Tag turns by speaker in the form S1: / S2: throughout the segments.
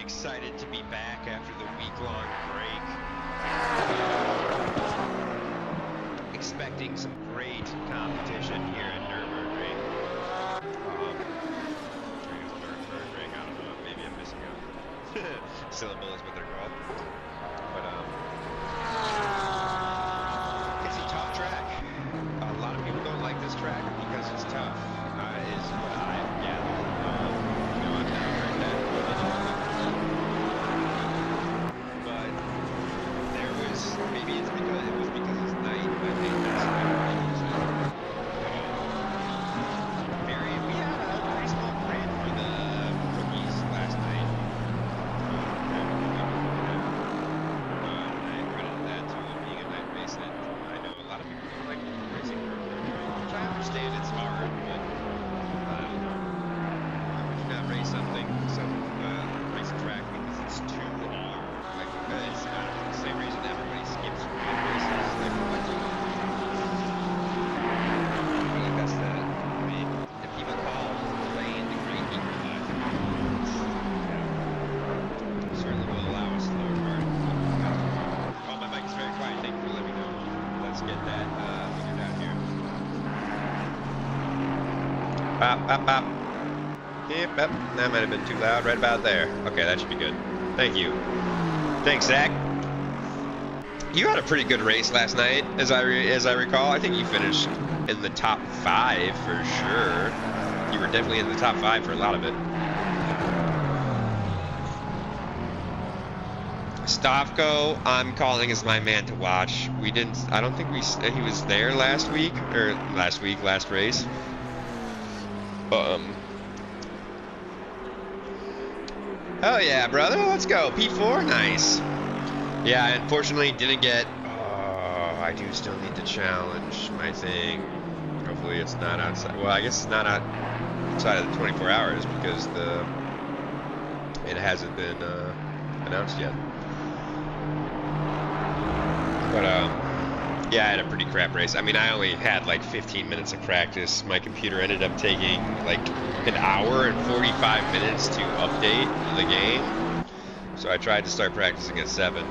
S1: Excited to be back after the week-long break. Expecting some great competition here at Nurburgring. Nurburgring, I don't know, maybe I'm missing out. Syllable is what they're called. But it's a tough track. A lot of people don't like this track because it's tough. Is what I've gathered. You know, I've never heard that. Maybe it's because it's night. I think that's we had a pretty small parade for the rookies last night. I credited that to being a night race, and I know a lot of people don't like racing, which I understand it's hard, but would you not race something, race a track because it's too hard? Like, it's not the same reason everybody skips races. Like, what do you do? I think that's the, I mean, if people call playing the great equalizer, certainly will allow a slower card. Oh, my mic is very quiet. Thank you for letting me know. Let's get that figured out here. Bop, bop, bop. Yep, that might have been too loud right about there. Okay, that should be good. Thank you. Thanks, Zach. You had a pretty good race last night, as I recall. I think you finished in the top 5 for sure. You were definitely in the top 5 for a lot of it. Stavko, I'm calling as my man to watch. I don't think he was there last race. Oh yeah, brother, let's go. P4, nice. Yeah, I unfortunately didn't get, I do still need to challenge my thing. Hopefully it's not outside, well, I guess it's not outside of the 24 hours because it hasn't been announced yet. But yeah, I had a pretty crap race. I mean, I only had like 15 minutes of practice. My computer ended up taking like an hour and 45 minutes to update the game. So I tried to start practicing at 7.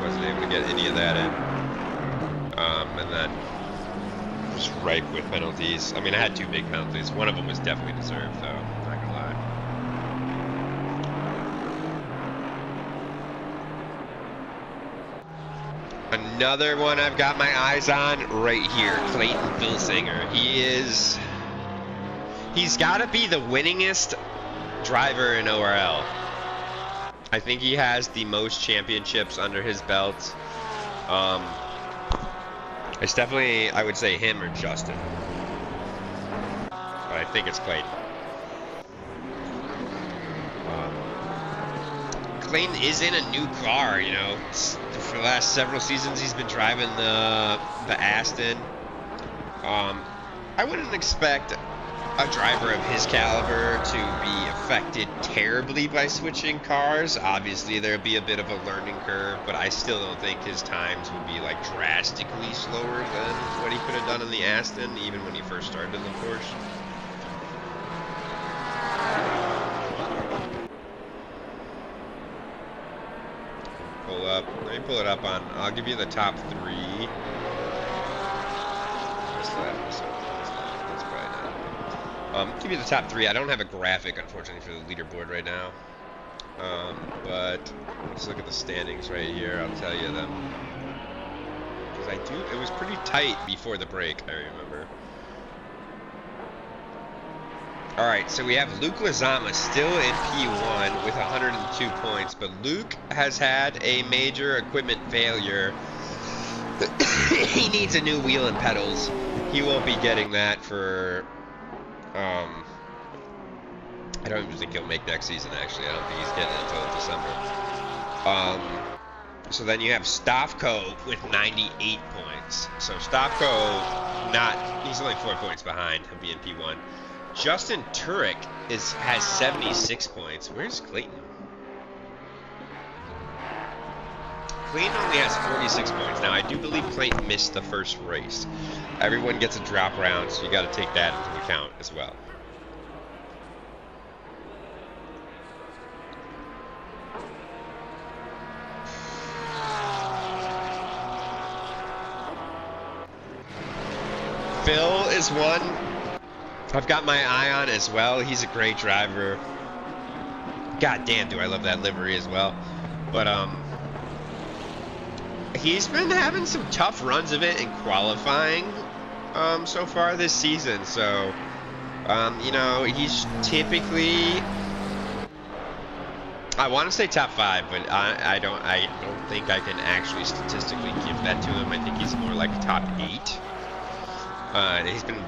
S1: Wasn't able to get any of that in. And then just ripe with penalties. I mean, I had 2 big penalties. One of them was definitely deserved, though. Not gonna lie. Another one I've got my eyes on right here, Clayton Bilsinger. He's got to be the winningest driver in ORL. I think he has the most championships under his belt. It's definitely, I would say, him or Justin. But I think it's Clayton. Clayton is in a new car, you know. For the last several seasons, he's been driving the Aston. I wouldn't expect a driver of his caliber to be affected terribly by switching cars. Obviously, there'd be a bit of a learning curve, but I still don't think his times would be like drastically slower than what he could have done in the Aston, even when he first started in the Porsche. Pull up. Let me pull it up on. I'll give you the top 3. Give you the top 3. I don't have a graphic, unfortunately, for the leaderboard right now. But let's look at the standings right here. I'll tell you them. Because it was pretty tight before the break, I remember. Alright, so we have Luke Lizama still in P1 with 102 points, but Luke has had a major equipment failure. He needs a new wheel and pedals. He won't be getting that for... I don't even think he'll make next season, actually. I don't think he's getting it until December. So then you have Stavko with 98 points. So Stavko, he's only 4 points behind him being P1. Justin Turek has 76 points. Where's Clayton? Clayton only has 46 points. Now, I do believe Clayton missed the first race. Everyone gets a drop round, so you got to take that into account as well. Phil is one I've got my eye on as well. He's a great driver. God damn, do I love that livery as well. But he's been having some tough runs of it in qualifying so far this season. So you know, he's typically, I want to say top 5, but I don't think I can actually statistically give that to him. I think he's more like top 8. He's been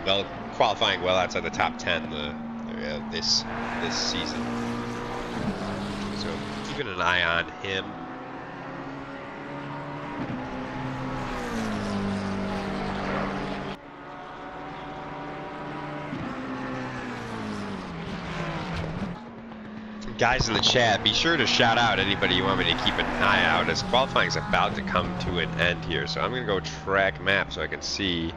S1: qualifying well outside the top 10 this season. So keeping an eye on him. Guys in the chat, be sure to shout out anybody you want me to keep an eye out, as qualifying is about to come to an end here. So I'm going to go track map so I can see,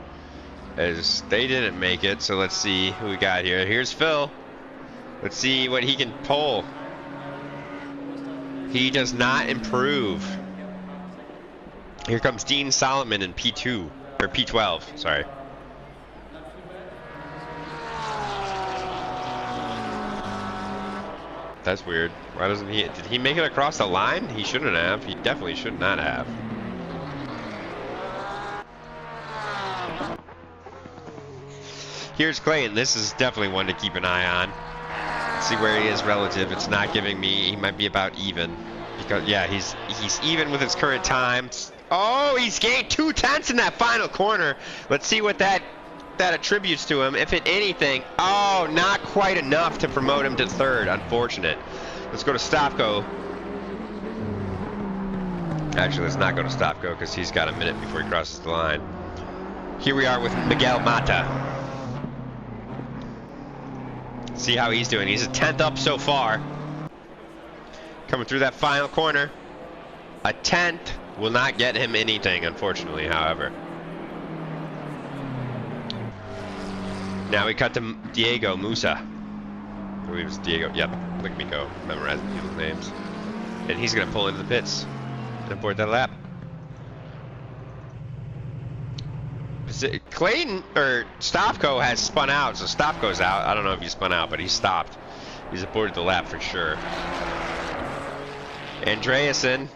S1: as they didn't make it. So let's see who we got here. Here's Phil. Let's see what he can pull. He does not improve. Here comes Dean Solomon in P2, or P12, sorry. That's weird. Why doesn't he? Did he make it across the line? He shouldn't have. He definitely should not have. Here's Clayton. This is definitely one to keep an eye on. Let's see where he is relative. It's not giving me. He might be about even. Because yeah, he's even with his current time. Oh, he's gained 2/10 in that final corner. Let's see what that attributes to him, if it anything. Oh, not quite enough to promote him to third. Unfortunate. Let's go to Stavko. Actually, let's not go to Stavko because he's got a minute before he crosses the line. Here we are with Miguel Mata. See how he's doing. He's a 10th up so far. Coming through that final corner. A 10th will not get him anything, unfortunately, however. Now we cut to Diego Musa. I believe it's Diego. Yep. Look at me go. Memorizing people's names. And he's going to pull into the pits and abort that lap. Clayton, or Stavko has spun out, so Stavko's out. I don't know if he spun out, but he stopped. He's aborted the lap for sure. Andreasen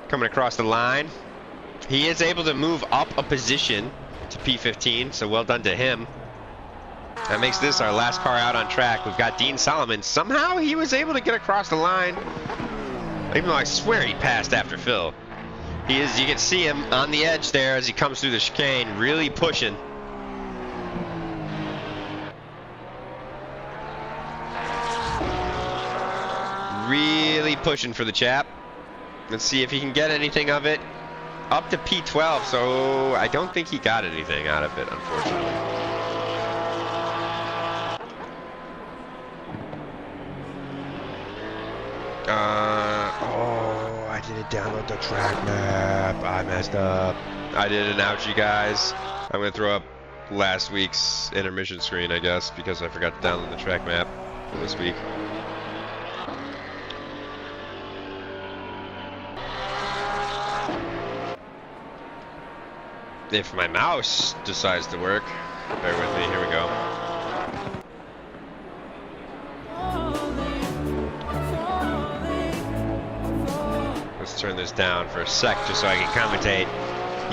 S1: coming across the line. He is able to move up a position to P15, so well done to him. That makes this our last car out on track. We've got Dean Solomon. Somehow he was able to get across the line, even though I swear he passed after Phil. He is, you can see him on the edge there as he comes through the chicane, really pushing. Really pushing for the chap. Let's see if he can get anything of it. Up to P12, so I don't think he got anything out of it, unfortunately. Oh, I didn't download the track map. I messed up. I did an ouchie, guys. I'm gonna throw up last week's intermission screen, I guess, because I forgot to download the track map for this week. If my mouse decides to work, bear with me, here we go. Let's turn this down for a sec just so I can commentate.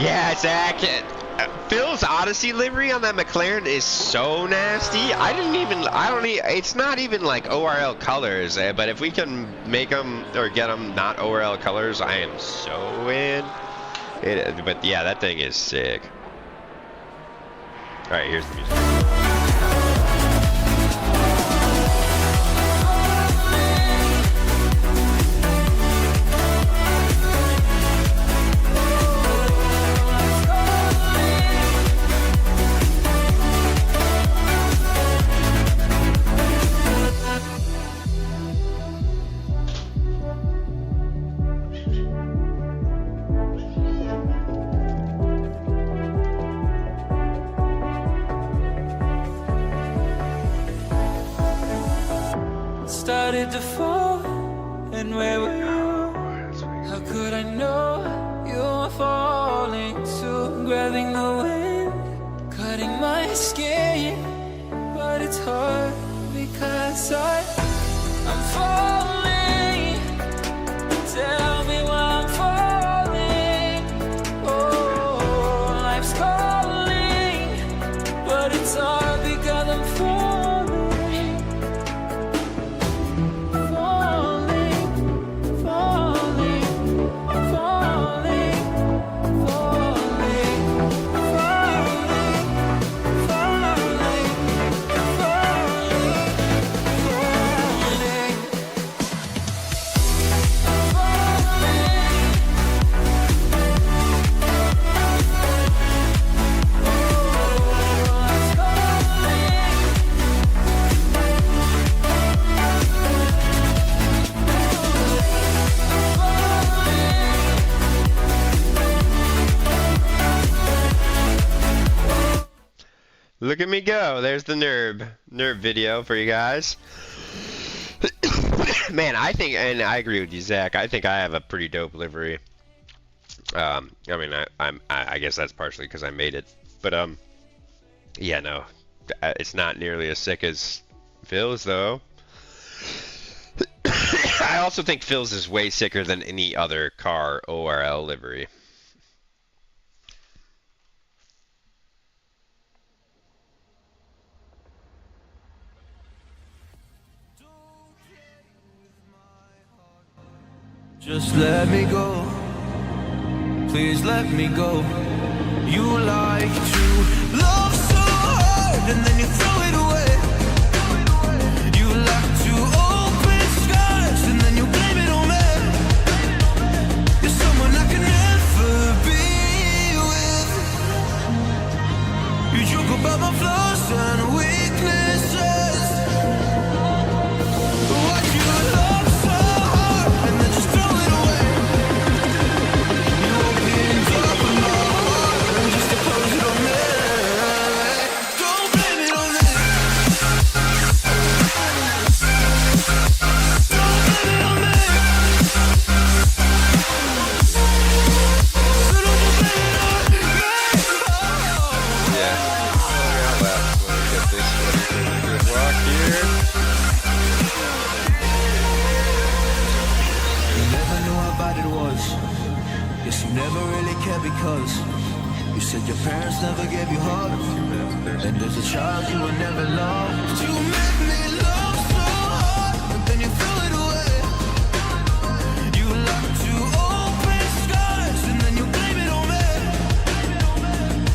S1: Yeah, Zach, Phil's Odyssey livery on that McLaren is so nasty. It's not even like ORL colors, but if we can make them or get them not ORL colors, I am so in. But yeah, that thing is sick. Alright, here's the music.
S2: Started to fall, and where were you? How could I know you were falling too? Grabbing the wind, cutting my skin, but it's hard because I'm falling. Tell me why I'm falling. Oh, life's calling, but it's hard because I'm falling.
S1: Look at me go. There's the Nurb video for you guys. Man, I think, and I agree with you, Zach, I think I have a pretty dope livery. I mean, I guess that's partially because I made it. But, yeah, no. It's not nearly as sick as Phil's, though. I also think Phil's is way sicker than any other car ORL livery.
S2: Just let me go, please let me go. You like to love so hard and then you throw it away. You like to open skies and then you blame it on me. You're someone I can never be with. You joke about my flaws and weaknesses. Why'd you love so hard and then just throw it away? You opened up my heart and just to close it on me. Don't blame it on me. Don't blame it on me. So don't you blame it on me.
S1: Yeah. Left. Let me get this ready for the good walk here.
S2: You never knew how bad it was. You Guess you never really cared because you said your parents never gave you hugs, and there's a child you will never love. You make me love so hard, but then you threw it away. You like to open skies, and then you blame it on me.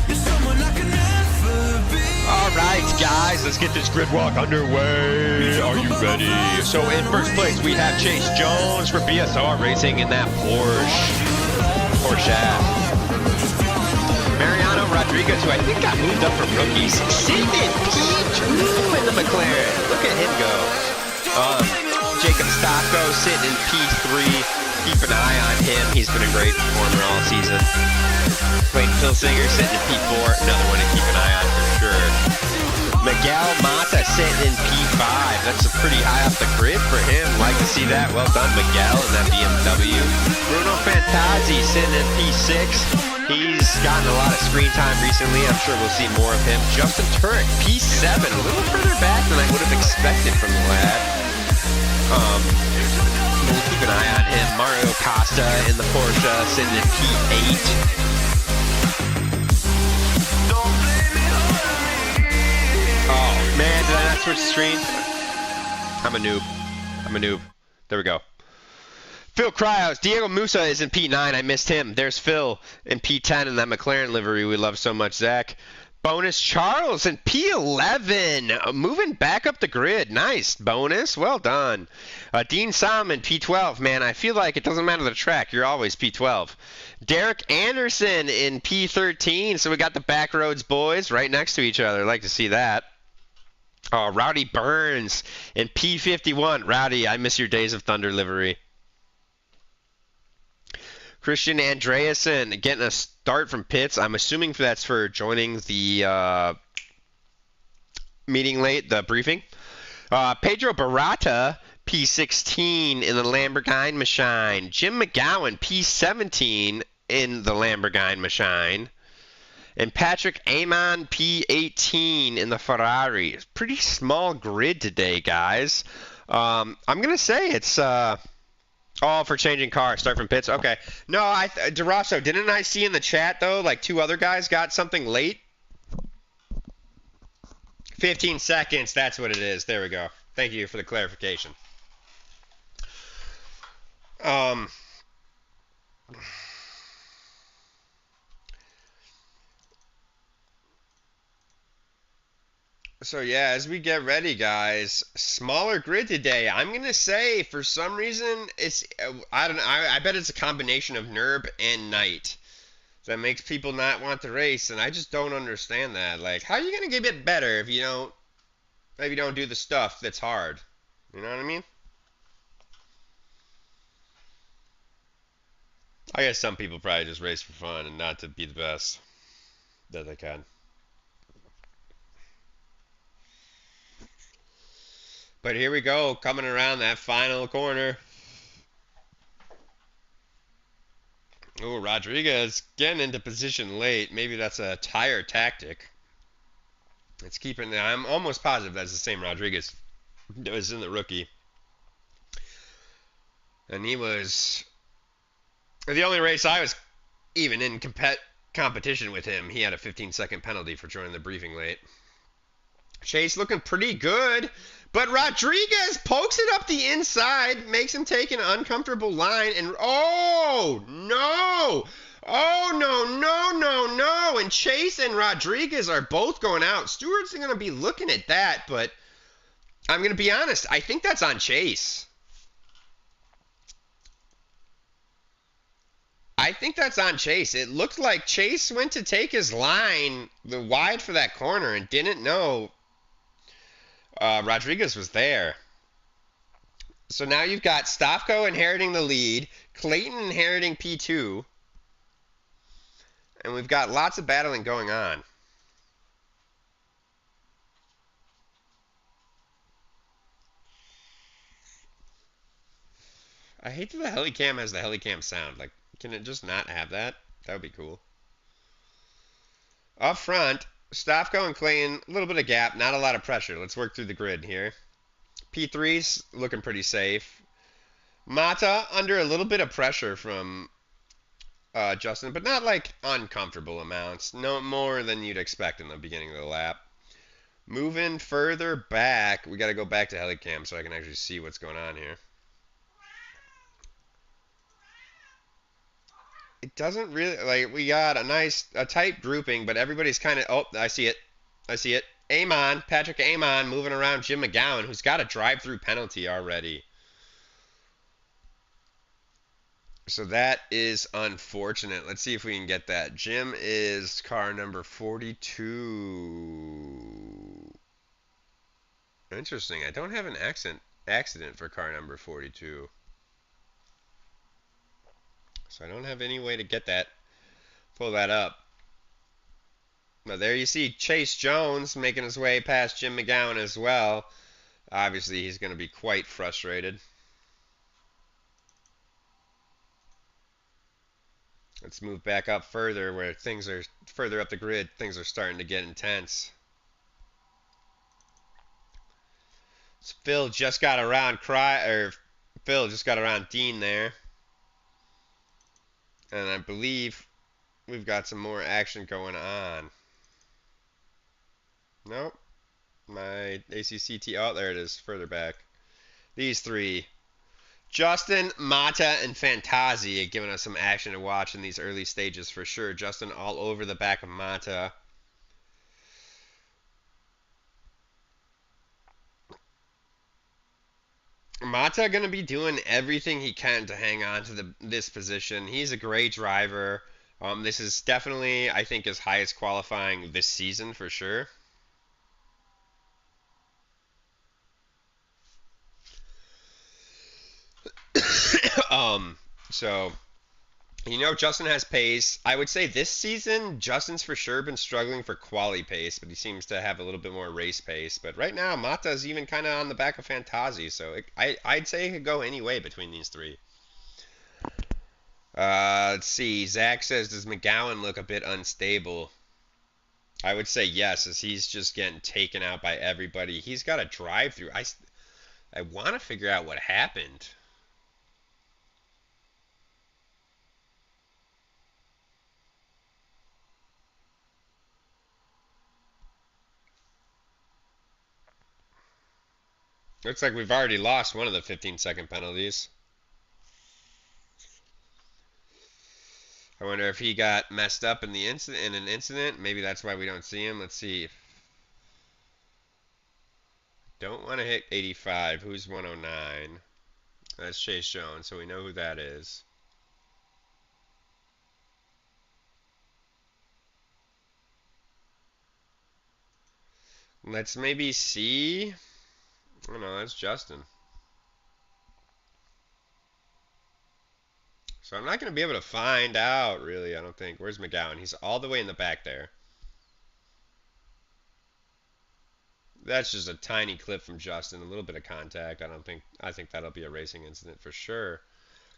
S2: You're someone I can never be.
S1: All right, guys, let's get this grid walk underway. Are you ready? So in first place, we have Chase Jones for BSR Racing in that Porsche. Mariano Rodriguez, who I think got moved up from rookies, sitting in P2 in the McLaren. Look at him go. Jacob Stocko sitting in P3. Keep an eye on him. He's been a great performer all season. Clayton Pilsinger sitting in P4. Another one to keep an eye on for sure. Miguel Mata sitting in P5. That's a pretty high off the grid for him. Like to see that. Well done, Miguel, in that BMW. Bruno Fantazzi sitting in P6. He's gotten a lot of screen time recently. I'm sure we'll see more of him. Justin Turek, P7, a little further back than I would have expected from the lad. We'll keep an eye on him. Mario Costa in the Porsche, sitting in P8. Oh, man, did I not switch the screen? I'm a noob. There we go. Phil Cryos, Diego Musa is in P9. I missed him. There's Phil in P10 in that McLaren livery we love so much, Zach. Bonus Charles in P11. Moving back up the grid. Nice. Bonus. Well done. Dean Sam in P12. Man, I feel like it doesn't matter the track. You're always P12. Derek Anderson in P13. So we got the Backroads boys right next to each other. Like to see that. Rowdy Burns in P51. Rowdy, I miss your Days of Thunder livery. Christian Andreasen getting a start from pits. I'm assuming that's for joining the meeting late, the briefing. Pedro Barata, P16 in the Lamborghini machine. Jim McGowan, P17 in the Lamborghini machine. And Patrick Amon, P18 in the Ferrari. Pretty small grid today, guys. I'm going to say it's... Oh, for changing cars, start from pits. Okay. No, DeRosso, didn't I see in the chat, though, like 2 other guys got something late? 15 seconds, that's what it is. There we go. Thank you for the clarification. So yeah, as we get ready, guys, smaller grid today. I'm gonna say for some reason it's I don't know. I bet it's a combination of Nurb and Night that makes people not want to race, and I just don't understand that. Like, how are you gonna get it better if you don't do the stuff that's hard? You know what I mean? I guess some people probably just race for fun and not to be the best that they can. But here we go, coming around that final corner. Oh, Rodriguez getting into position late. Maybe that's a tire tactic. It's keeping. I'm almost positive that's the same Rodriguez that was in the rookie. And he was the only race I was even in competition with him. He had a 15-second penalty for joining the briefing late. Chase looking pretty good. But Rodriguez pokes it up the inside, makes him take an uncomfortable line, and oh, no! Oh, no! And Chase and Rodriguez are both going out. Stewart's going to be looking at that, but I'm going to be honest. I think that's on Chase. It looked like Chase went to take his line the wide for that corner and didn't know Rodriguez was there. So now you've got Stofko inheriting the lead, Clayton inheriting P2, and we've got lots of battling going on. I hate that the Helicam has the Helicam sound. Like, can it just not have that? That would be cool. Up front, Stofko and Clayton, a little bit of gap, not a lot of pressure. Let's work through the grid here. P3's looking pretty safe. Mata under a little bit of pressure from Justin, but not like uncomfortable amounts. No more than you'd expect in the beginning of the lap. Moving further back, we got to go back to Helicam so I can actually see what's going on here. It doesn't really, like, we got a tight grouping, but everybody's kind of, oh, I see it. I see it. Patrick Amon moving around Jim McGowan, who's got a drive-through penalty already. So that is unfortunate. Let's see if we can get that. Jim is car number 42. Interesting. I don't have an accident for car number 42. So I don't have any way to get that, pull that up. Now there you see Chase Jones making his way past Jim McGowan as well. Obviously he's going to be quite frustrated. Let's move back up further where things are further up the grid. Things are starting to get intense. So Phil just got around Dean there. And I believe we've got some more action going on. Nope. My ACCT, oh, there it is, further back. These three, Justin, Mata, and Fantazi, have given us some action to watch in these early stages for sure. Justin all over the back of Mata. Mata going to be doing everything he can to hang on to this position. He's a great driver. This is definitely, I think, his highest qualifying this season for sure. So, you know, Justin has pace. I would say this season, Justin's for sure been struggling for quali pace, but he seems to have a little bit more race pace. But right now, Mata's even kind of on the back of Fantazi, so I'd say it could go any way between these three. Let's see. Zach says, does McGowan look a bit unstable? I would say yes, as he's just getting taken out by everybody. He's got a drive-through. I want to figure out what happened. Looks like we've already lost one of the 15-second penalties. I wonder if he got messed up in an incident. Maybe that's why we don't see him. Let's see. Don't want to hit 85. Who's 109? That's Chase Jones, so we know who that is. Let's maybe see. Oh no, that's Justin. So I'm not going to be able to find out, really, I don't think. Where's McGowan? He's all the way in the back there. That's just a tiny clip from Justin, a little bit of contact. I think that'll be a racing incident for sure.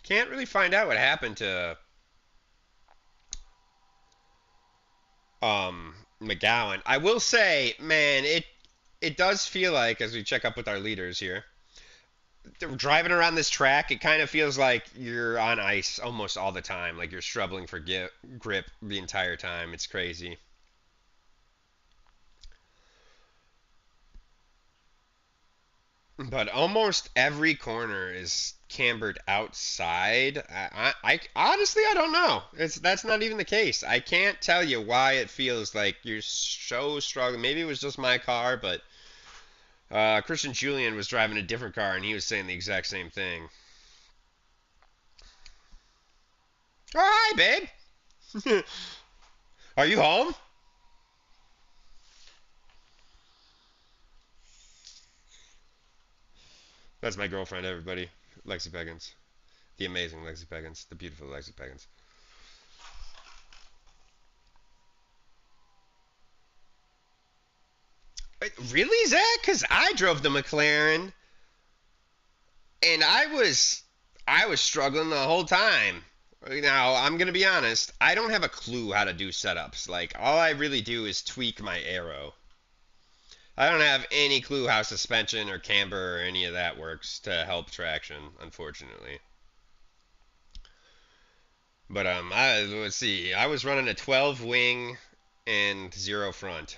S1: Can't really find out what happened to McGowan. I will say, man, it does feel like, as we check up with our leaders here, driving around this track, it kind of feels like you're on ice almost all the time. Like you're struggling for grip the entire time. It's crazy. But almost every corner is cambered outside. I honestly, I don't know. That's not even the case. I can't tell you why it feels like you're so struggling. Maybe it was just my car, but Christian Julian was driving a different car, and he was saying the exact same thing. Oh, hi, babe. Are you home? That's my girlfriend, everybody. Lexi Peggins. The amazing Lexi Peggins. The beautiful Lexi Peggins. Wait, really, Zach? Because I drove the McLaren, and I was struggling the whole time. Now, I'm going to be honest. I don't have a clue how to do setups. Like, all I really do is tweak my aero. I don't have any clue how suspension or camber or any of that works to help traction, unfortunately. But let's see. I was running a 12 wing and 0 front.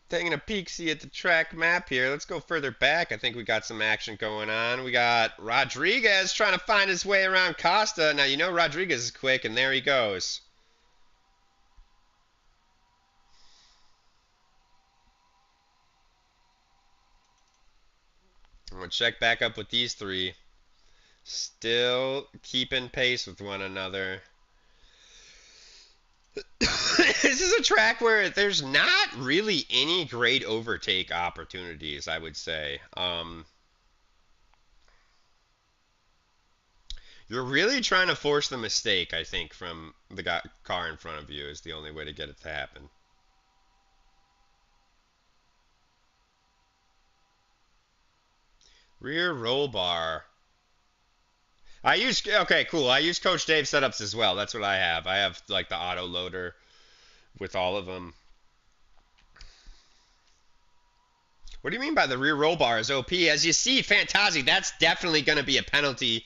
S1: Taking a peek, see at the track map here. Let's go further back. I think we got some action going on. We got Rodriguez trying to find his way around Costa. Now, you know Rodriguez is quick, and there he goes. I'm going to check back up with these three. Still keeping pace with one another. This is a track where there's not really any great overtake opportunities, I would say. You're really trying to force the mistake, I think, from the car in front of you is the only way to get it to happen. Rear roll bar. Okay, cool. I use Coach Dave setups as well. That's what I have. I have like the auto loader with all of them. What do you mean by the rear roll bar is OP? As you see, Fantazi, that's definitely going to be a penalty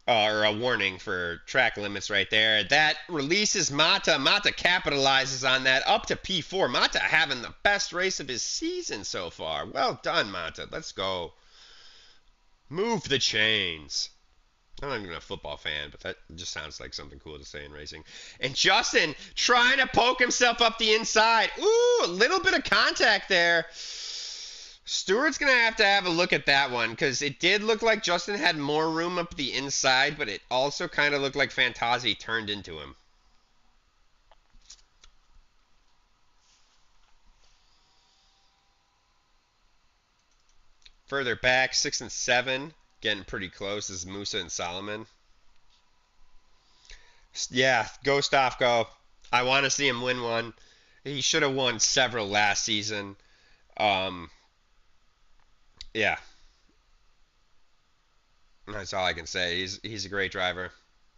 S1: or a warning for track limits right there. That releases Mata. Mata capitalizes on that up to P4. Mata having the best race of his season so far. Well done, Mata. Let's go. Move the chains. I'm not even a football fan, but that just sounds like something cool to say in racing. And Justin trying to poke himself up the inside. Ooh, a little bit of contact there. Stewart's going to have a look at that one because it did look like Justin had more room up the inside, but it also kind of looked like Fantazi turned into him. Further back, 6 and 7, getting pretty close is Musa and Solomon. Yeah, go Stofko. I want to see him win one. He should have won several last season. Yeah, that's all I can say. He's a great driver.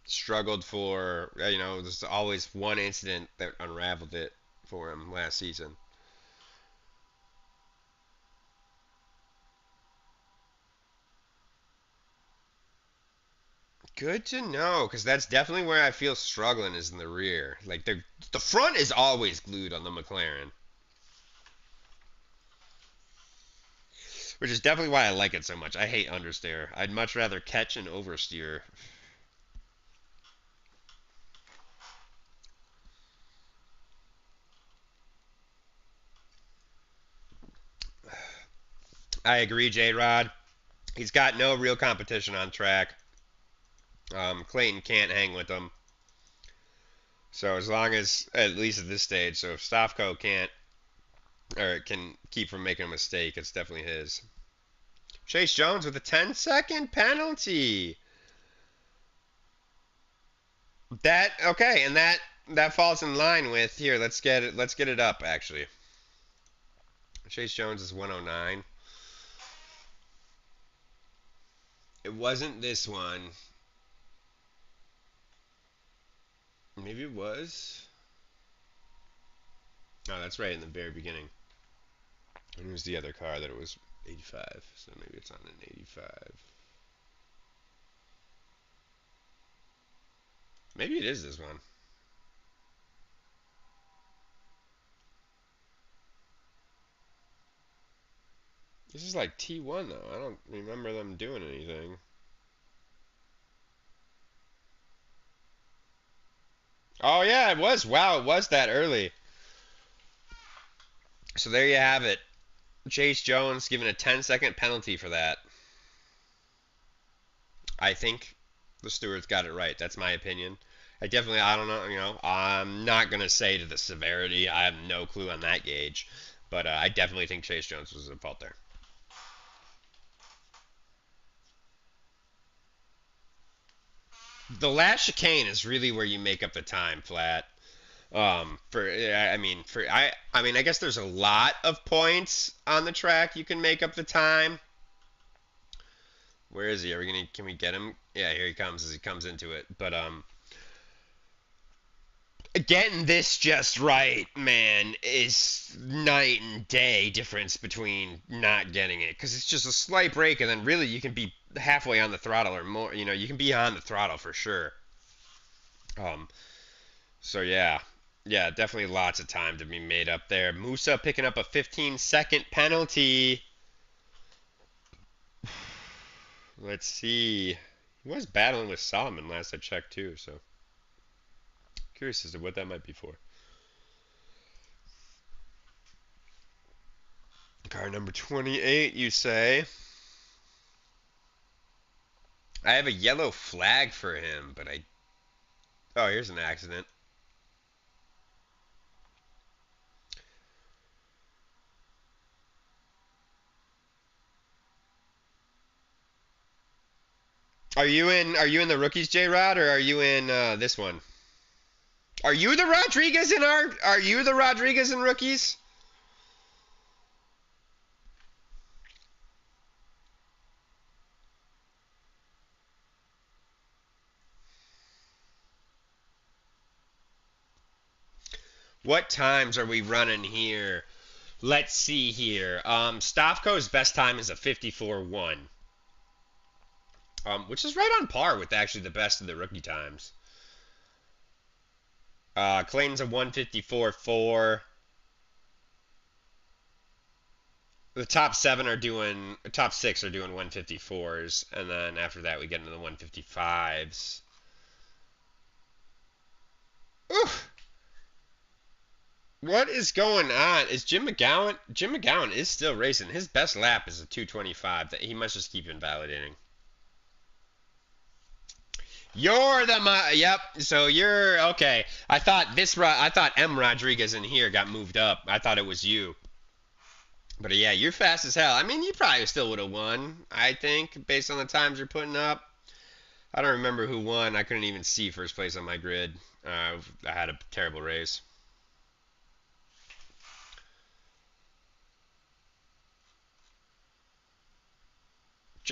S1: Struggled for there's always one incident that unraveled it for him last season. Good to know, because that's definitely where I feel struggling is in the rear. Like the front is always glued on the McLaren, which is definitely why I like it so much. I hate understeer. I'd much rather catch and oversteer. I agree, J-Rod. He's got no real competition on track. Clayton can't hang with him. So as long as, at least at this stage, so if Stofko can't, or can keep from making a mistake, it's definitely his. Chase Jones with a 10-second penalty. Okay, and that falls in line with here. Let's get it up actually. Chase Jones is 109. It wasn't this one. Maybe it was. Oh, that's right in the very beginning. And it was the other car that it was 85. So maybe it's on an 85. Maybe it is this one. This is like T1 though. I don't remember them doing anything. Oh yeah, it was. Wow, it was that early. So there you have it. Chase Jones given a 10-second penalty for that. I think the stewards got it right. That's my opinion. I don't know, I'm not going to say to the severity. I have no clue on that gauge. But I definitely think Chase Jones was at fault there. The last chicane is really where you make up the time flat. I guess there's a lot of points on the track you can make up the time. Where is he? Can we get him? Yeah, here he comes as he comes into it. But Getting this just right, man, is night and day difference between not getting it. Because it's just a slight break, and then really you can be halfway on the throttle or more. You know, you can be on the throttle for sure. Um, so yeah. Yeah, definitely lots of time to be made up there. Musa picking up a 15-second penalty. Let's see. He was battling with Solomon last I checked too, so curious as to what that might be for. Car number 28, you say? I have a yellow flag for him, but I... Oh, here's an accident. Are you in the rookies, J-Rod, or are you in this one? Are you the Rodriguez in rookies? What times are we running here? Let's see here. Stavko's best time is a 54.1. Which is right on par with actually the best of the rookie times. Clayton's a 154.4. The top six are doing 154s, and then after that we get into the 155s. Oof. What is going on? Is Jim McGowan? Jim McGowan is still racing. His best lap is a 225. That he must just keep invalidating. You're the yep. So you're okay. I thought M Rodriguez in here got moved up. I thought it was you. But yeah, you're fast as hell. I mean, you probably still would have won. I think based on the times you're putting up. I don't remember who won. I couldn't even see first place on my grid. I had a terrible race.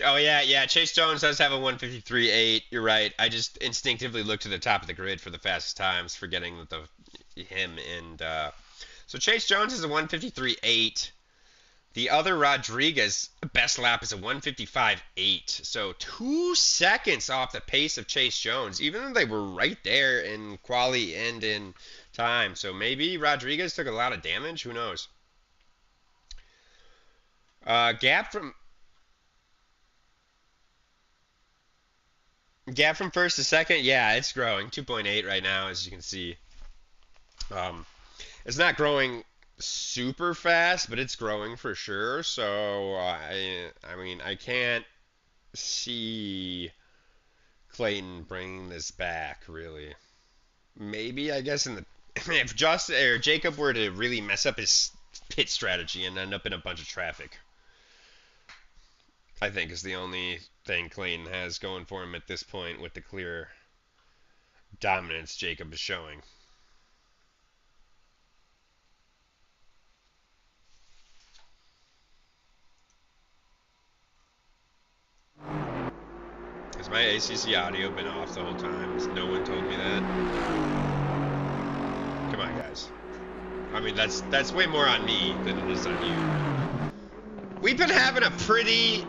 S1: Oh yeah. Chase Jones does have a 153.8. You're right. I just instinctively looked to the top of the grid for the fastest times, forgetting that him and so Chase Jones is a 153.8. The other Rodriguez best lap is a 155.8. So 2 seconds off the pace of Chase Jones, even though they were right there in quali and in time. So maybe Rodriguez took a lot of damage. Who knows? Gap from first to second, yeah, it's growing. 2.8 right now, as you can see. It's not growing super fast, but it's growing for sure. So I mean, I can't see Clayton bringing this back really. Maybe I guess if Jacob were to really mess up his pit strategy and end up in a bunch of traffic, I think is the only thing Clayton has going for him at this point with the clear dominance Jacob is showing. Has my ACC audio been off the whole time? Has no one told me that? Come on, guys. I mean, that's way more on me than it is on you. We've been having a pretty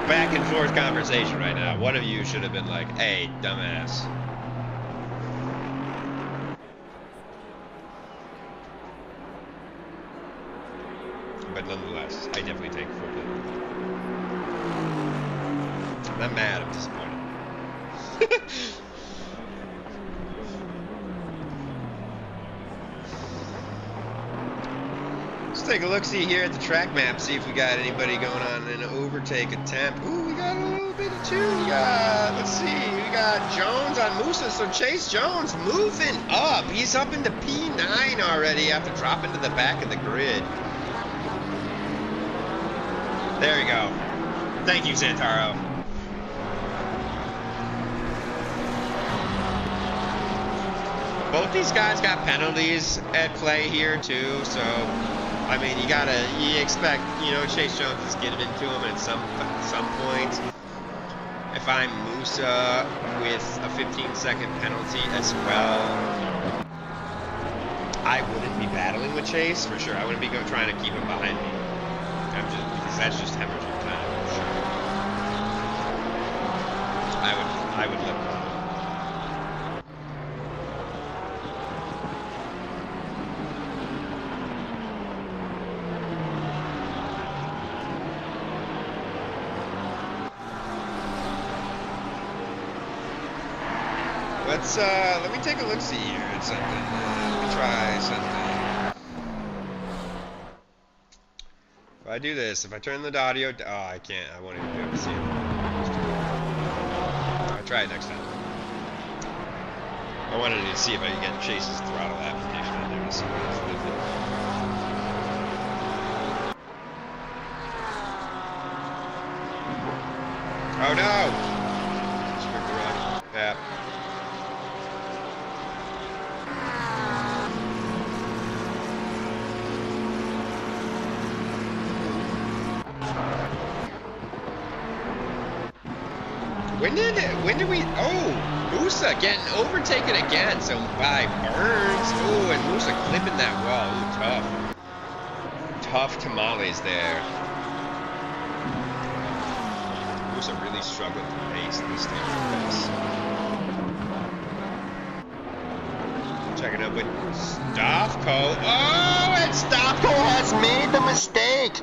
S1: back and forth conversation right now. One of you should have been like, hey, dumbass. But nonetheless, I definitely take it for it. I'm not mad, I'm disappointed. Let's take a look-see here at the track map, see if we got anybody going on an overtake attempt. Ooh, we got a little bit of two. We got Jones on Musa, so Chase Jones moving up. He's up into P9 already after dropping to the back of the grid. There we go. Thank you, Santaro. Both these guys got penalties at play here too, so I mean you expect, Chase Jones is getting into him at some point. if I'm Musa with a 15-second penalty as well, I wouldn't be battling with Chase for sure. I wouldn't be trying to keep him behind me. Because that's just hemorrhaging time for sure. I would live. Let me take a look-see here at something. Let me try something. If I do this, if I turn the audio, oh, I can't. I won't even be able to see it. I'll try it next time. I wanted to see if I could get Chase's throttle application on there to see what it's doing. Oh no! Screwed the run. Yeah. When did we, oh, Musa getting overtaken again, so by Burns, oh, and Musa clipping that wall, ooh, tough tamales there. Musa really struggled to pace this thing with this. Checking up with Stavko, oh, and Stavko has made the mistake.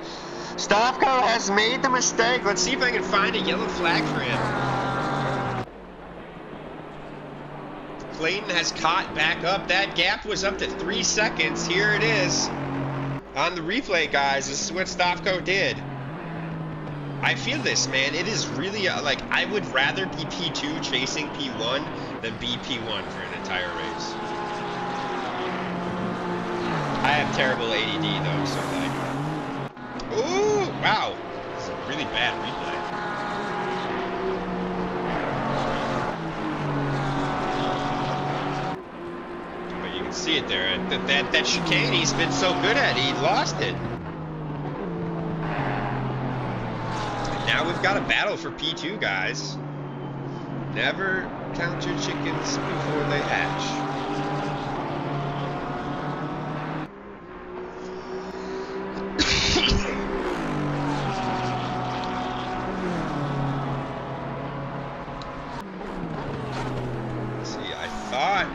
S1: Stavko has made the mistake. Let's see if I can find a yellow flag for him. Clayton has caught back up. That gap was up to 3 seconds. Here it is. On the replay, guys, this is what Stavko did. I feel this, man. It is really, like, I would rather be P2 chasing P1 than be P1 for an entire race. I have terrible ADD, though, so, like... Ooh, wow. This is a really bad replay. But you can see it there. That chicane he's been so good at, he lost it. And now we've got a battle for P2, guys. Never count your chickens before they hatch.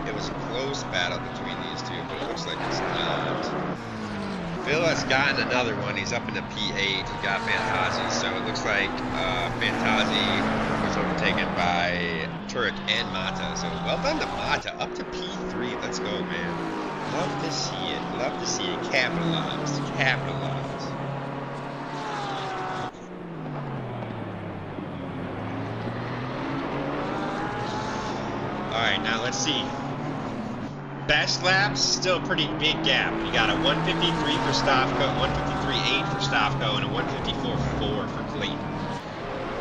S1: It was a close battle between these two, but it looks like it's not. Phil has gotten another one. He's up into P8. He got Fantazi, so it looks like Fantazi was overtaken by Turek and Mata. So well done to Mata, up to P3. Let's go, man. Love to see it. Love to see it. Capitalize. Capitalize. Alright, now let's see. Best laps, still a pretty big gap. You got a 153 for Stavko, 153.8 for Stavko, and a 154.4 for Clayton.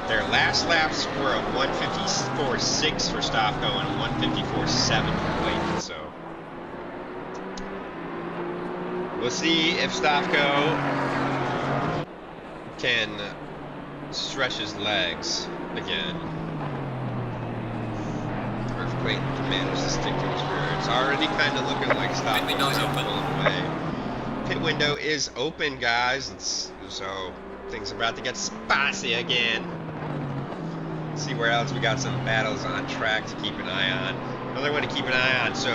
S1: Their last laps were a 154.6 for Stavko and a 154.7 for Clayton, so... We'll see if Stavko can stretch his legs again. Clayton can manage to stick to his rear. It's already kind of looking like Stavko is pulling away. Pit window is open, guys. So things are about to get spicy again. Let's see where else we got some battles on track to keep an eye on. Another one to keep an eye on. So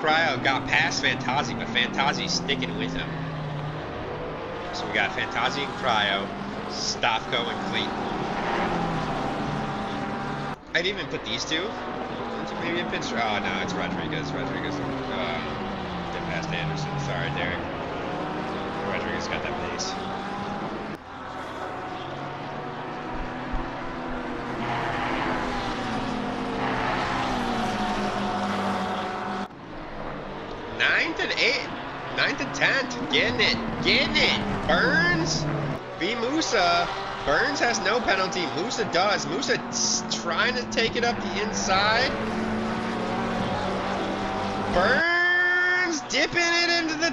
S1: Cryo got past Fantazi, but Fantazi's sticking with him. So we got Fantazi and Cryo, Stavko and Clayton. I'd even put these two. Maybe a pit stop. Oh no, it's Rodriguez. Rodriguez get past Anderson. Sorry, Derek. Rodriguez got that pace. Ninth and 10th. Getting it. Burns v. Musa. Burns has no penalty. Musa does. Musa trying to take it up the inside. Burns dipping it into the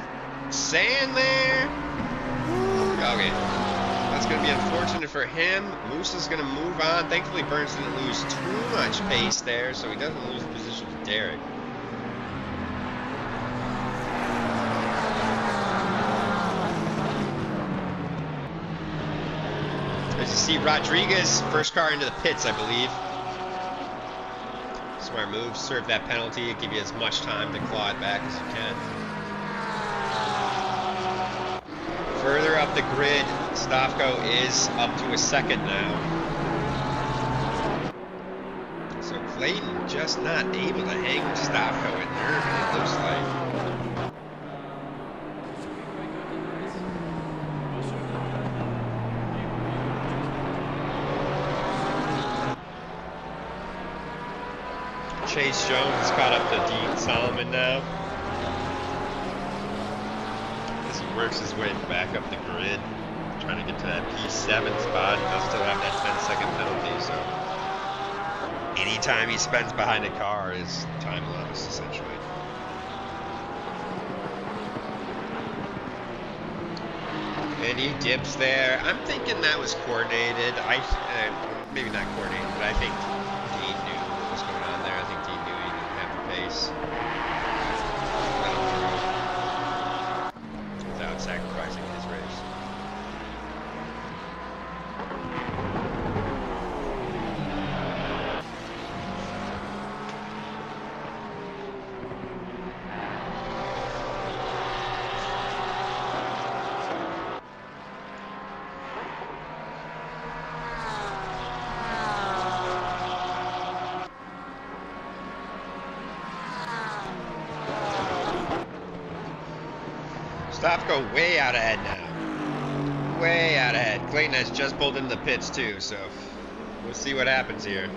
S1: sand there. Okay. That's going to be unfortunate for him. Moose is going to move on. Thankfully, Burns didn't lose too much pace there, so he doesn't lose the position to Derek. As you see, Rodriguez, first car into the pits, I believe. Smart move, serve that penalty, give you as much time to claw it back as you can. Further up the grid, Stavko is up to a second now. So Clayton just not able to hang Stavko at Nurburgring, it looks like. Chase Jones caught up to Dean Solomon now. As he works his way back up the grid, trying to get to that P7 spot. He'll still have that 10-second penalty, so anytime he spends behind a car is time lost, essentially. And he dips there. I'm thinking that was coordinated. Maybe not coordinated, but I think Dean knew what was going on there. I think Dean knew he didn't have the pace. Without sacrificing his race. Stavko way out ahead now. Way out ahead. Clayton has just pulled into the pits too, so we'll see what happens here.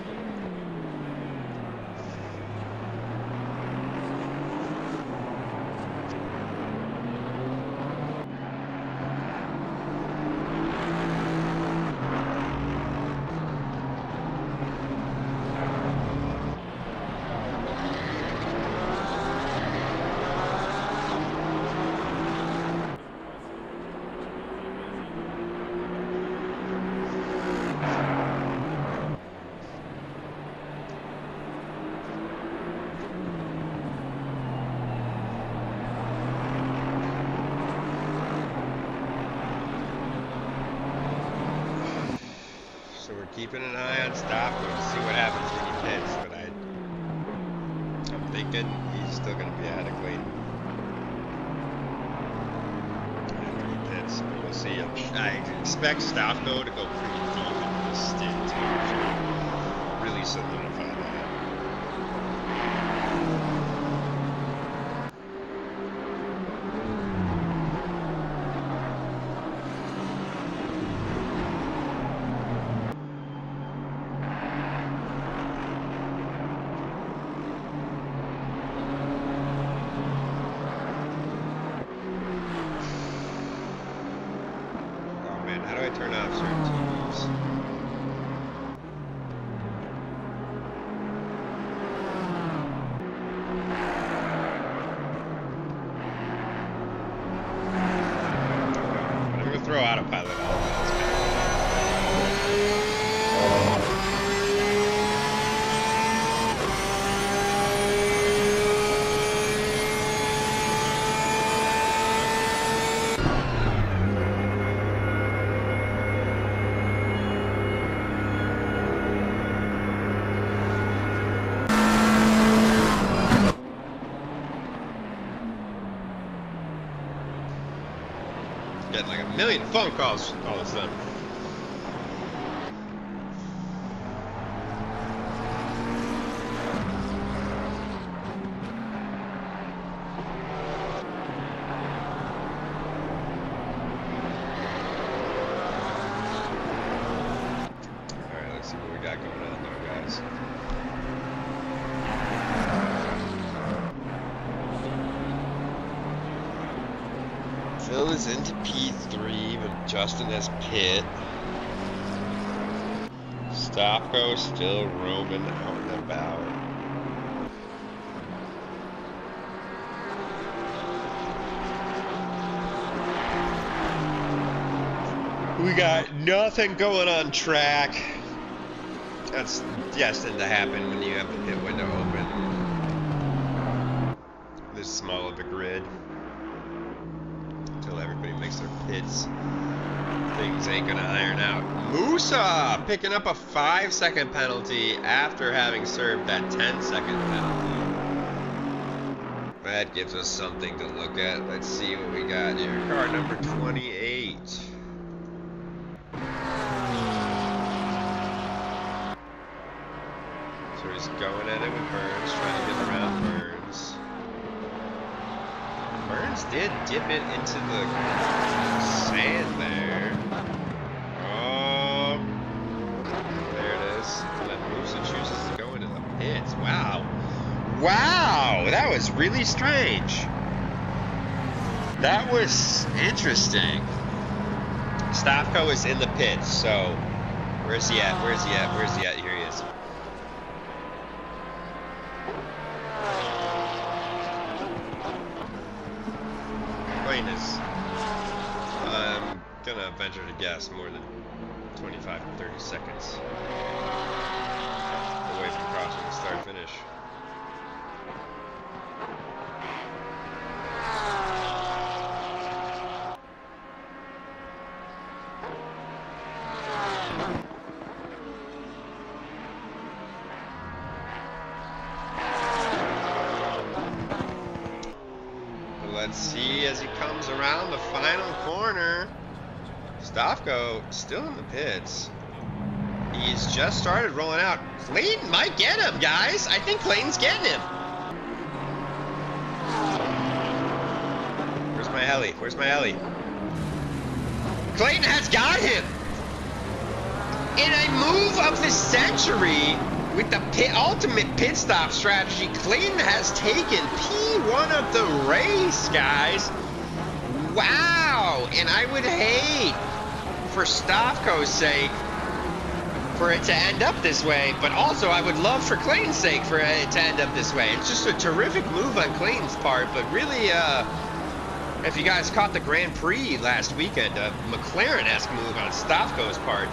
S1: Keeping an eye on Stavko to see what happens when he pits, but I'm thinking he's still going to be ahead of Clayton after he pits. But we'll see. I expect Stavko to go pretty deep into the stint to really solidify that. How do I turn off certain TVs? I'm gonna throw autopilot on. Getting like a million phone calls all of a sudden. Alright, let's see what we got going on now, guys. Phil is into P3, but Justin has pit. Stavko still roaming out and about. We got nothing going on track. That's destined to happen when you have the pit window open. This small of a grid. Until everybody makes their pits. Things ain't gonna iron out. Musa picking up a 5-second penalty after having served that 10-second penalty. That gives us something to look at. Let's see what we got here. Car number 28. So he's going at it with Burns, trying to get around Burns. Burns did dip it into the sand there. Oh, there it is. And then Musa chooses to go into the pits. Wow. Wow, that was really strange. That was interesting. Stavko is in the pits, so where's he at? Where's he at? Where's he at? Here he is. Plane is, I'm gonna venture to guess, more than 25 to 30 seconds away from crossing the start finish. Let's see as he comes around the final corner. Stavko still in the pits. He's just started rolling out. Clayton might get him, guys. I think Clayton's getting him. Where's my heli? Where's my heli? Clayton has got him. In a move of the century, with the ultimate pit stop strategy, Clayton has taken P1 of the race, guys. Wow. And I would hate, for Stavko's sake, for it to end up this way, but also I would love for Clayton's sake for it to end up this way. It's just a terrific move on Clayton's part, but really, if you guys caught the Grand Prix last weekend, a McLaren-esque move on Stavko's part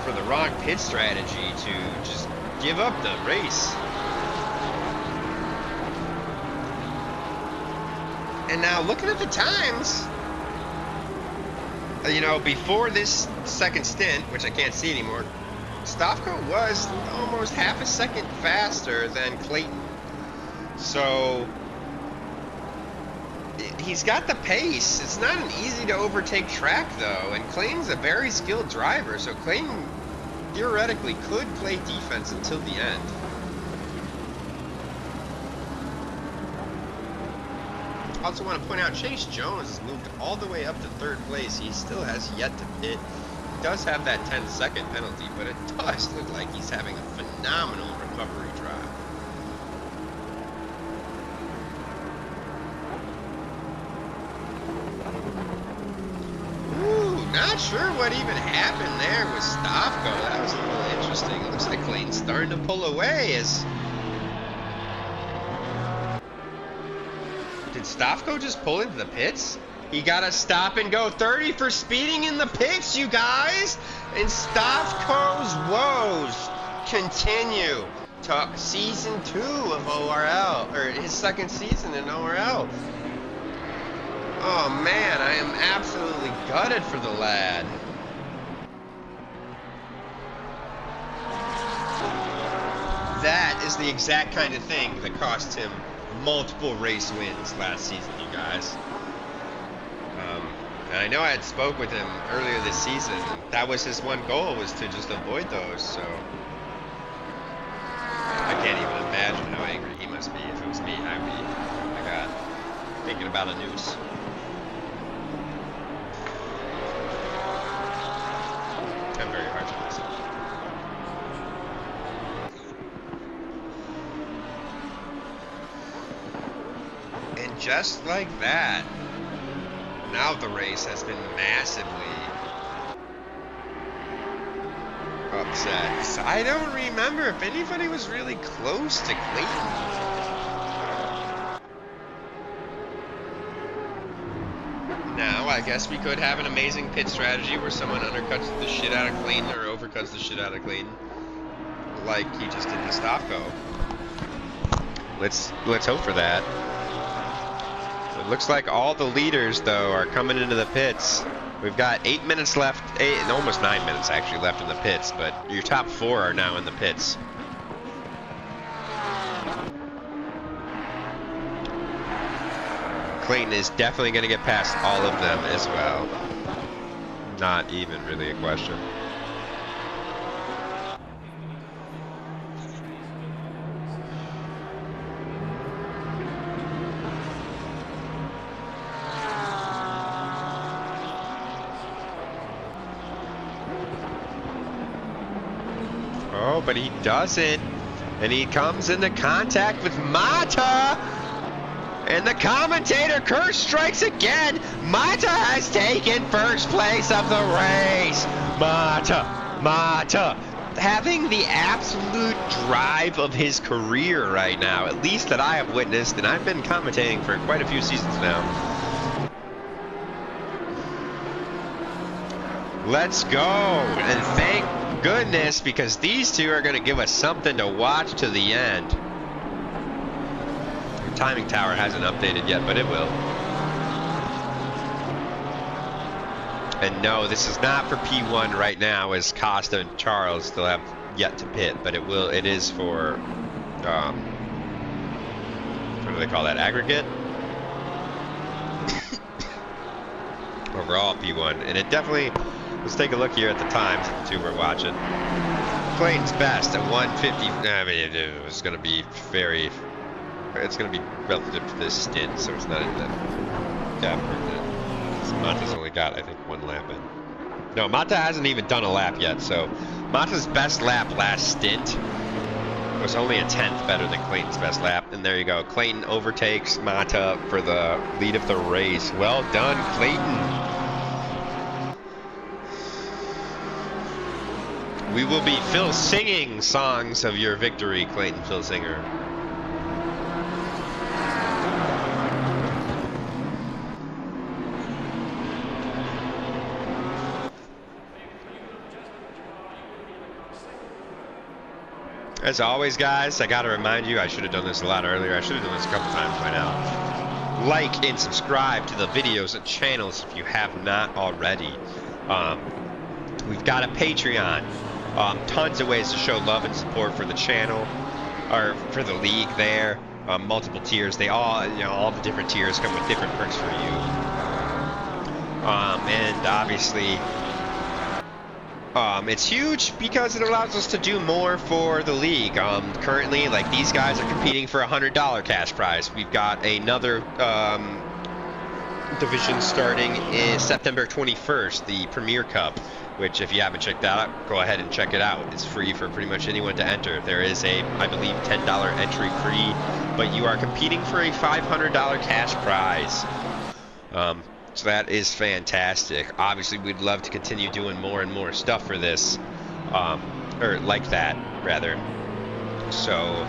S1: for the wrong pit strategy to just give up the race. And now looking at the times, you know, before this second stint, which I can't see anymore, Stavko was almost half a second faster than Clayton. So he's got the pace. It's not an easy to overtake track though, and Clayton's a very skilled driver, so Clayton theoretically could play defense until the end. I also want to point out Chase Jones has moved all the way up to third place. He still has yet to pit. He does have that 10-second penalty, but it does look like he's having a phenomenal recovery drive. Not sure what even happened there with Stavko. That was a little interesting. It looks like Clayton's starting to pull away. Did Stavko just pull into the pits? He got a stop and go 30 for speeding in the pits, you guys. And Stavko's woes continue to season 2 of ORL, or his second season in ORL. Oh man, I am absolutely gutted for the lad. That is the exact kind of thing that cost him multiple race wins last season, you guys. And I know I had spoke with him earlier this season. That was his one goal, was to just avoid those, so I can't even imagine how angry he must be. If it was me, I'd be, oh my god, thinking about a noose. I'm very hard to myself. And just like that, now the race has been massively upset. So I don't remember if anybody was really close to Clayton. now, I guess we could have an amazing pit strategy where someone undercuts the shit out of Clayton or overcuts the shit out of Clayton, like he just did to Stopko. Let's hope for that. It looks like all the leaders, though, are coming into the pits. We've got 8 minutes left, almost 9 minutes actually left in the pits, but your top 4 are now in the pits. Clayton is definitely going to get past all of them as well. Not even really a question. Oh, but he doesn't. And he comes into contact with Mata. And the commentator curse strikes again. Mata has taken first place of the race. Mata, having the absolute drive of his career right now, at least that I have witnessed, and I've been commentating for quite a few seasons now. Let's go, and thank goodness, because these two are going to give us something to watch to the end. The timing tower hasn't updated yet, but it will. And no, this is not for P1 right now, as Costa and Charles still have yet to pit, but it will. It is for what do they call that? Aggregate. Overall P1, and it definitely. Let's take a look here at the times of the two we're watching. Clayton's best at 150. I mean, it's going to be very. It's going to be relative to this stint, so it's not in that pertinent. Mata's only got, I think, 1 lap in. No, Mata hasn't even done a lap yet, so Mata's best lap last stint was only a 10th better than Clayton's best lap. And there you go. Clayton overtakes Mata for the lead of the race. Well done, Clayton. We will be singing songs of your victory, Clayton Philsinger. As always, guys, I gotta remind you, I should have done this a lot earlier. I should have done this a couple times by now. Like and subscribe to the videos and channels if you have not already. We've got a Patreon. Tons of ways to show love and support for the channel, or for the league there. Multiple tiers. They all, all the different tiers come with different perks for you. And obviously, it's huge because it allows us to do more for the league. Currently, like, these guys are competing for a $100 cash prize. We've got another division starting in September 21st, the Premier Cup, which, if you haven't checked that out, go ahead and check it out. It's free for pretty much anyone to enter. There is a, I believe, $10 entry fee, but you are competing for a $500 cash prize. So that is fantastic. Obviously, we'd love to continue doing more and more stuff for this, or like that, rather. So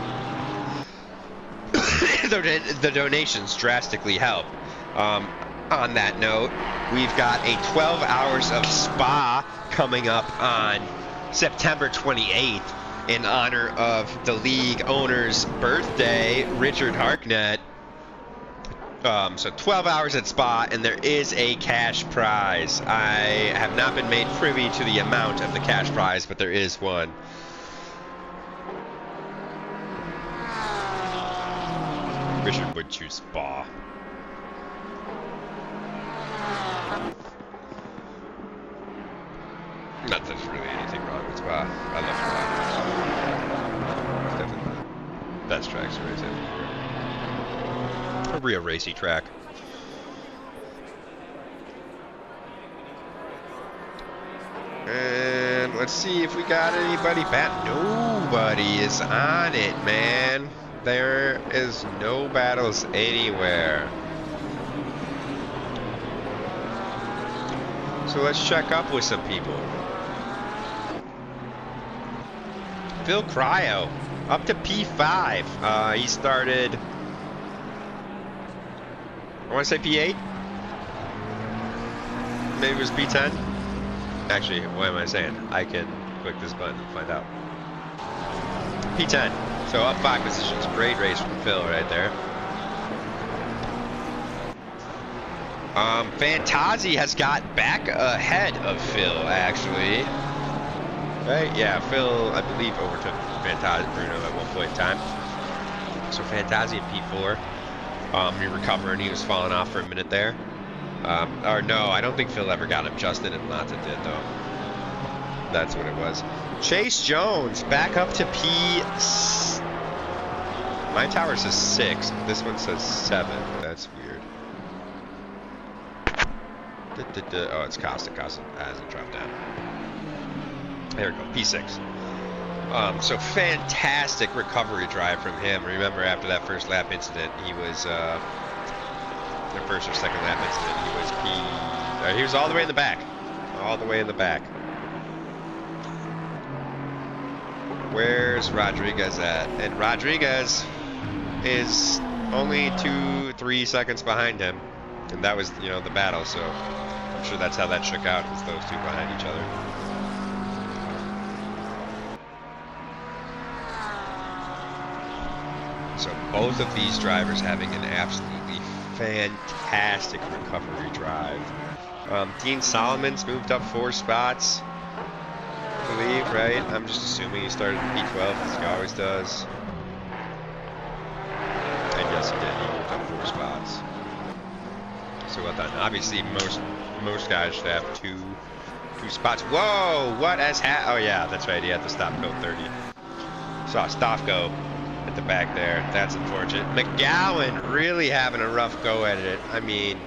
S1: the donations drastically help. On that note, we've got a 12 hours of spa coming up on September 28th in honor of the league owner's birthday, Richard Harknett. So 12 hours at spa, and there is a cash prize. I have not been made privy to the amount of the cash prize, but there is one. Richard would choose spa. Not that there's really anything wrong with Spa. I love Spa. It's definitely the best tracks to race in. A real racy track. And let's see if we got anybody back. Nobody is on it, man. There is no battles anywhere. So let's check up with some people. Phil Cryo, up to P5. He started, I want to say P8. maybe it was P10. Actually, what am I saying? I can click this button and find out. P10. So up 5 positions. Great race from Phil right there. Fantazi has got back ahead of Phil, actually. Right? Yeah, Phil, I believe, overtook Bruno at one point in time. So Fantazi in P4. He recovered and he was falling off for a minute there. Or no, I don't think Phil ever got him. Justin and Mata did, though. That's what it was. Chase Jones back up to P... My tower says 6. This one says 7. That's weird. Oh, it's Costa. Costa hasn't dropped down. There we go. P6. So fantastic recovery drive from him. Remember, after that first lap incident, he was the first or second lap incident. He was he was all the way in the back, all the way in the back. Where's Rodriguez at? And Rodriguez is only 2-3 seconds behind him, and that was the battle. So I'm sure that's how that shook out. Was those two behind each other. So both of these drivers having an absolutely fantastic recovery drive. Dean Solomon's moved up 4 spots, I believe, right? I'm just assuming he started in P12, as he always does. And yes, he did. He moved up 4 spots. So well done. Obviously, most guys should have two spots. Whoa! What has happened? Oh yeah, that's right. He had to stop go 30. Saw Stofko at the back there. That's unfortunate. McGowan really having a rough go at it. I mean,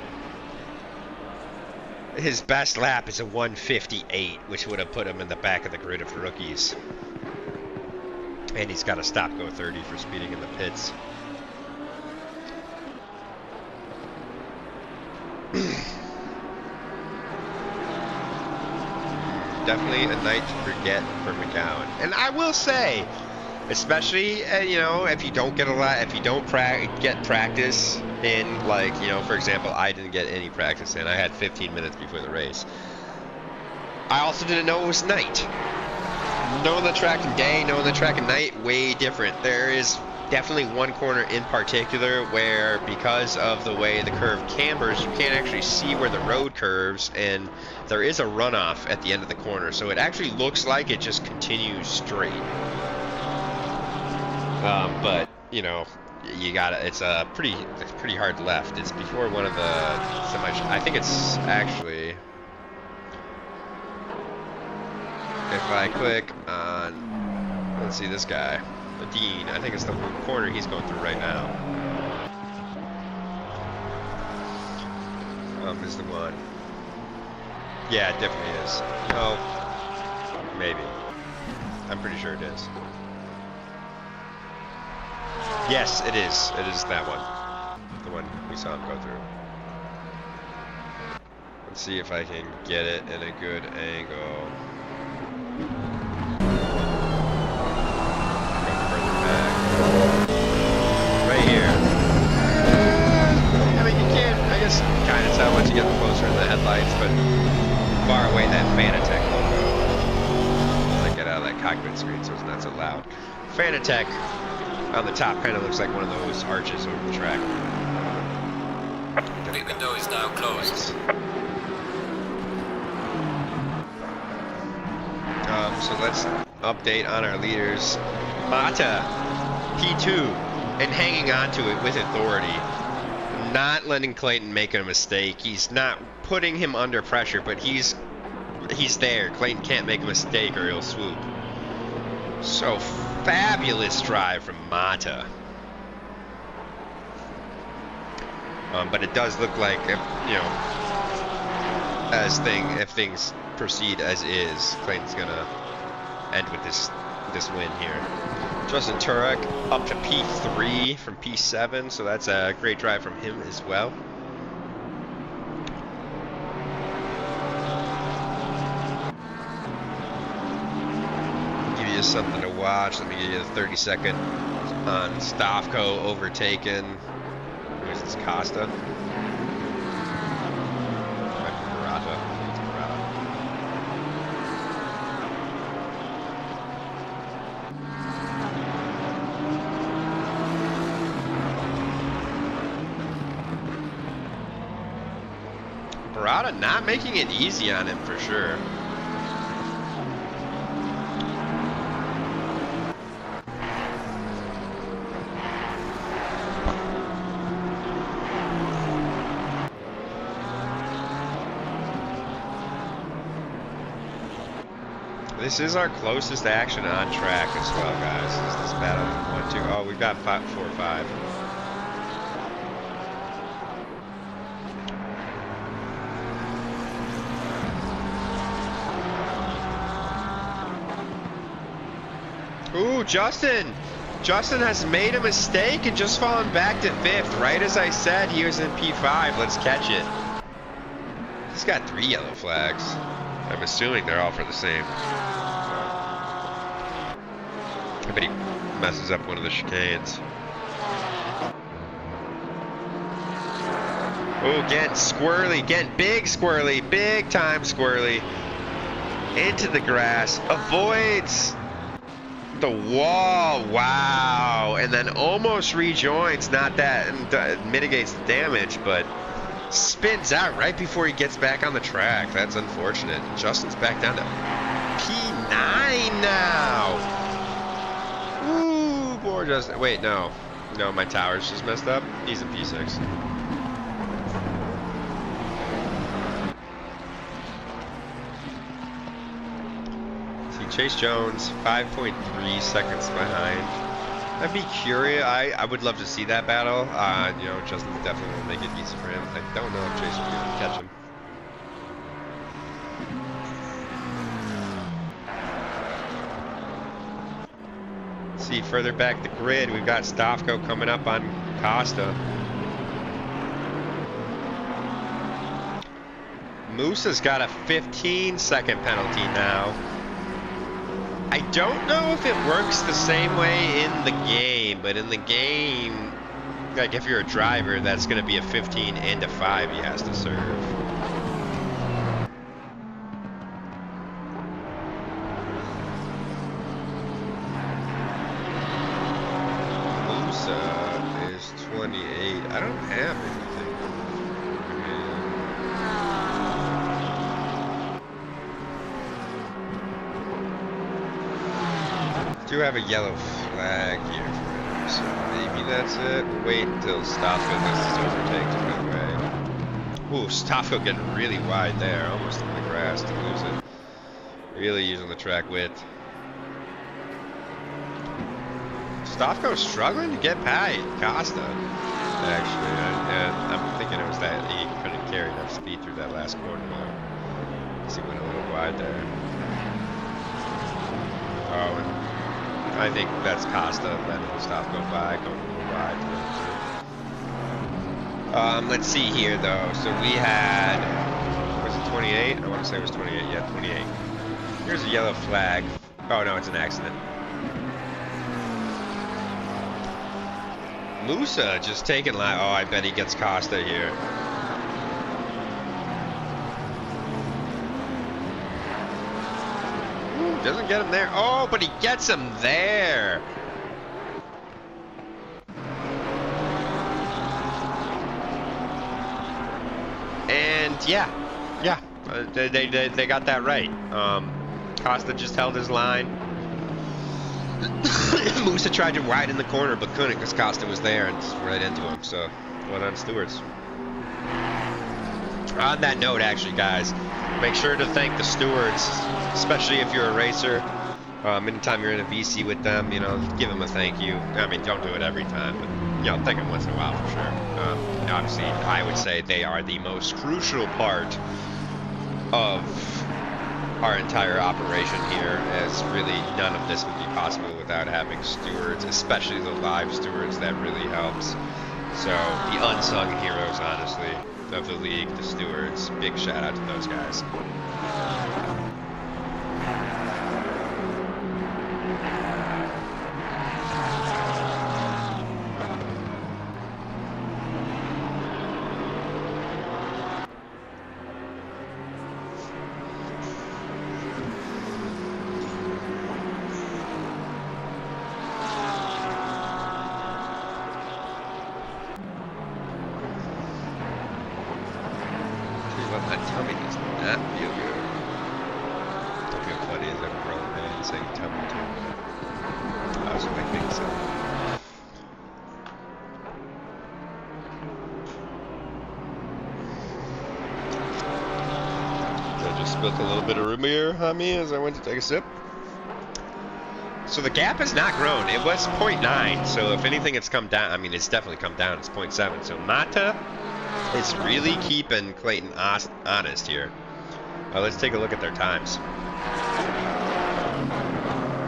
S1: his best lap is a 1:58, which would have put him in the back of the grid of the rookies. And he's got to stop go 30 for speeding in the pits. Definitely a night to forget for McGowan. And I will say, especially if you don't get get practice in, like, for example, I didn't get any practice in. I had 15 minutes before the race. I also didn't know it was night. Knowing the track in day, knowing the track at night, way different. There is definitely one corner in particular where, because of the way the curve cambers, you can't actually see where the road curves, and there is a runoff at the end of the corner, so it actually looks like it just continues straight. But you gotta. It's a pretty hard left. It's before one of the semi. I think it's actually. If I click on, let's see this guy, the Dean. I think it's the corner he's going through right now. Is the one. Yeah, it definitely is. No, maybe. I'm pretty sure it is. Yes, it is. It is that one. The one we saw him go through. Let's see if I can get it in a good angle. Right here. I mean, you can't, I guess, kind of tell once you get closer in the headlights, but far away that Fanatec logo. Like, get out of that cockpit screen so it's not so loud. Fanatec on the top kind of looks like one of those arches over the track.
S3: The window is now closed.
S1: So let's update on our leaders. Mata, P2, and hanging on to it with authority. Not letting Clayton make a mistake. He's not putting him under pressure, but he's there. Clayton can't make a mistake or he'll swoop. So fabulous drive from Mata. But it does look like, if things proceed as is, Clayton's gonna end with this win here. Justin Turek up to P3 from P7, so that's a great drive from him as well. Give you something to watch. Let me give you the 30-second on Stofko overtaken. Where's this Costa? Murata. Murata not making it easy on him for sure. This is our closest action on track as well, guys. Is this battle 1, 2? Oh, we've got 4, 5. Ooh, Justin! Justin has made a mistake and just fallen back to 5th. Right as I said, he was in P5. Let's catch it. He's got 3 yellow flags. I'm assuming they're all for the same. I bet he messes up one of the chicanes. Oh, getting squirrely, getting big squirrely, big time squirrely. Into the grass, avoids the wall, wow. And then almost rejoins, not that, and mitigates the damage, but spins out right before he gets back on the track. That's unfortunate. Justin's back down to P9 now. Ooh, poor Justin. Wait, no. No, my tower's just messed up. He's in P6. See, Chase Jones, 5.3 seconds behind. I'd be curious. I would love to see that battle. You know, Justin definitely will make it easy for him. I don't know if Chase will be able to catch him. See, further back the grid, we've got Stavko coming up on Costa. Musa's got a 15-second penalty now. I don't know if it works the same way in the game, but in the game, like if you're a driver, that's going to be a 15 and a 5 he has to serve. Musa is 28. I don't have anything. Do have a yellow flag here for him, so maybe that's it. Wait until Stavko does his overtake to go away. Ooh, Stavko getting really wide there, almost in the grass to lose it. Really using the track width. Stavko's struggling to get past Costa, actually. And I'm thinking it was that he couldn't carry enough speed through that last corner though. He went a little wide there. Oh, and I think that's Costa letting Stavko go by, going a little wide. Let's see here though. So we had, was it 28? I want to say it was 28. Yeah, 28. Here's a yellow flag. Oh no, it's an accident. Musa just taking like, oh, I bet he gets Costa here. Doesn't get him there. Oh, but he gets him there. And yeah, they got that right. Costa just held his line. Musa tried to ride in the corner, but couldn't because Costa was there and right into him. So, well done, stewards. On that note, actually, guys, make sure to thank the stewards, especially if you're a racer. Anytime you're in a VC with them, you know, give them a thank you. I mean, don't do it every time, but, you know, thank them once in a while for sure. Obviously, I would say they are the most crucial part of our entire operation here, as really none of this would be possible without having stewards, especially the live stewards. That really helps. So, the unsung heroes, honestly, of the league, the stewards. Big shout out to those guys. My tummy does not feel good. Don't feel funny as a grown man saying tummy to me. I also like being silly. I just spilled a little bit of root beer on me as I went to take a sip. So the gap has not grown. It was 0.9, so if anything it's come down. I mean, it's definitely come down. It's 0.7. So Mata is really keeping Clayton honest here. Let's take a look at their times.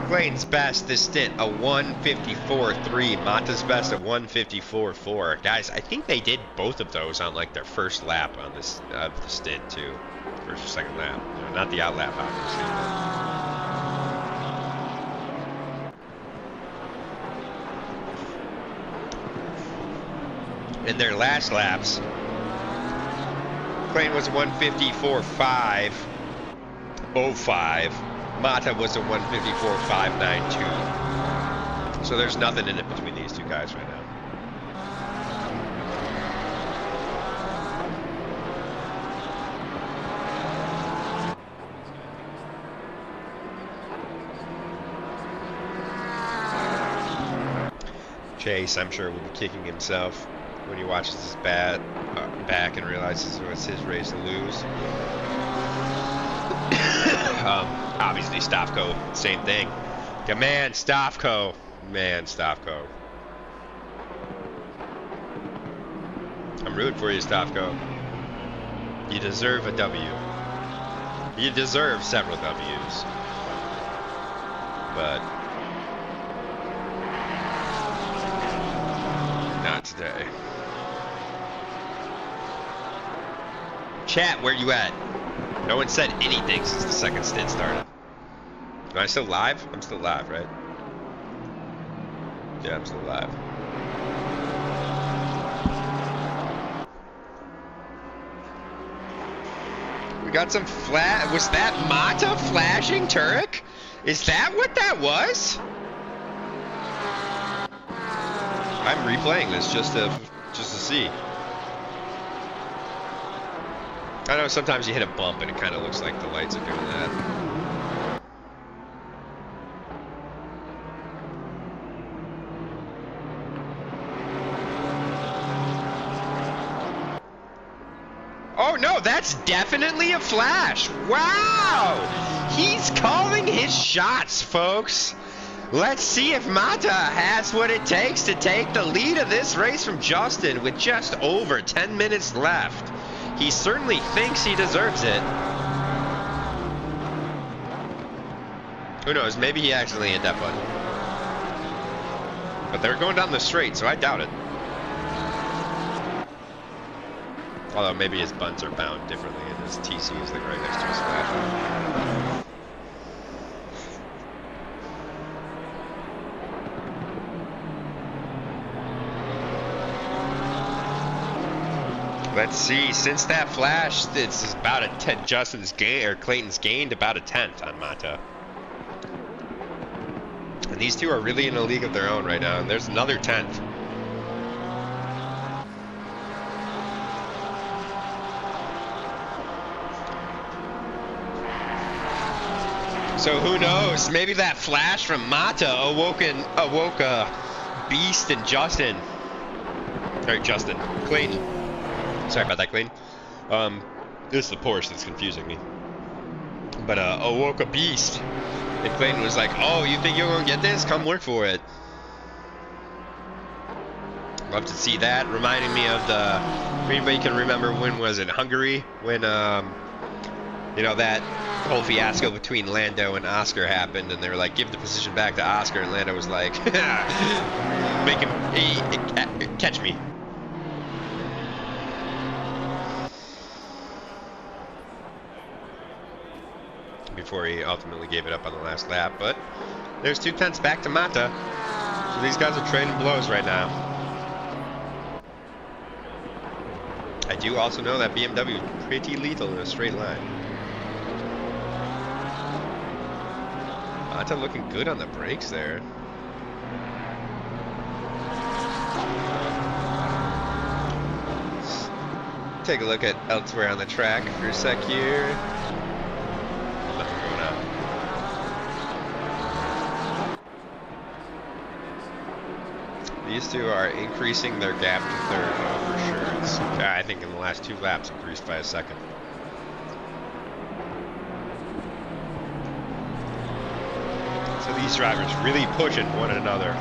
S1: Clayton's best this stint, a 1:54.3. Mata's best, a 1:54.4. Guys, I think they did both of those on like their first lap on this the stint too. First or second lap. You know, not the out lap, obviously. But in their last laps, Clayton was a 1:54.5. Mata was a 1:54.592. So there's nothing in it between these two guys right now. Chase, I'm sure, will be kicking himself when he watches his back and realizes it's his race to lose. Obviously, Stavko, same thing. Yeah, man, Stavko. Man, Stavko. I'm rooting for you, Stavko. You deserve a W. You deserve several W's. But not today. Chat, where you at? No one said anything since the second stint started. Am I still live? I'm still live, right? Yeah, I'm still live. We got some flat. Was that Mata flashing Turek? Is that what that was? I'm replaying this just to see. I know sometimes you hit a bump and it kind of looks like the lights are doing that. Oh no, that's definitely a flash. Wow! He's calling his shots, folks. Let's see if Mata has what it takes to take the lead of this race from Justin with just over 10 minutes left. He certainly thinks he deserves it. Who knows? Maybe he accidentally hit that button. But they're going down the straight, so I doubt it. Although maybe his buttons are bound differently and his TC is like right next to his flash. Let's see, since that flash, it's about a 10. Justin's gain, or Clayton's gained about a 10th on Mata. And these two are really in a league of their own right now, and there's another 10th. So who knows, maybe that flash from Mata awoke a beast in Justin. Or Justin, Clayton. Sorry about that, Clayton. This is the Porsche that's confusing me. But awoke a beast. And Clayton was like, oh, you think you're gonna get this? Come work for it. Love to see that. Reminding me of the, anybody can remember, when was it, Hungary? When, you know, that whole fiasco between Lando and Oscar happened, and they were like, give the position back to Oscar, and Lando was like, make him, catch me. Before he ultimately gave it up on the last lap, but there's 2 tenths back to Mata. So these guys are trading blows right now. I do also know that BMW is pretty lethal in a straight line. Mata looking good on the brakes there. take a look at elsewhere on the track for a sec here. Nothing going on. These two are increasing their gap to third, though, for sure. It's, I think in the last 2 laps, increased by a second. So these drivers really pushing one another.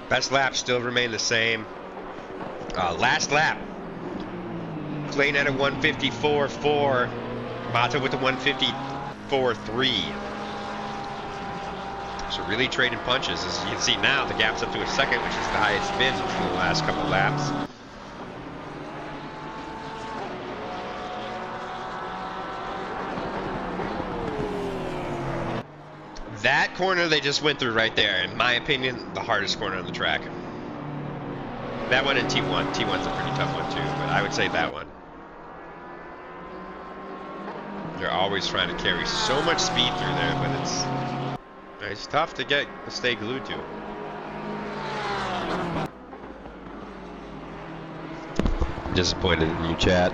S1: Best laps still remain the same. Last lap, Clayton at a 154.4, Mata with a 154.3. So really trading punches. As you can see now, the gap's up to a second, which is the highest it's been for the last couple laps. That corner they just went through right there, in my opinion, the hardest corner on the track. That one in T1. T1's a pretty tough one too, but I would say that one. They're always trying to carry so much speed through there, but it's tough to stay glued to. Disappointed in you, chat.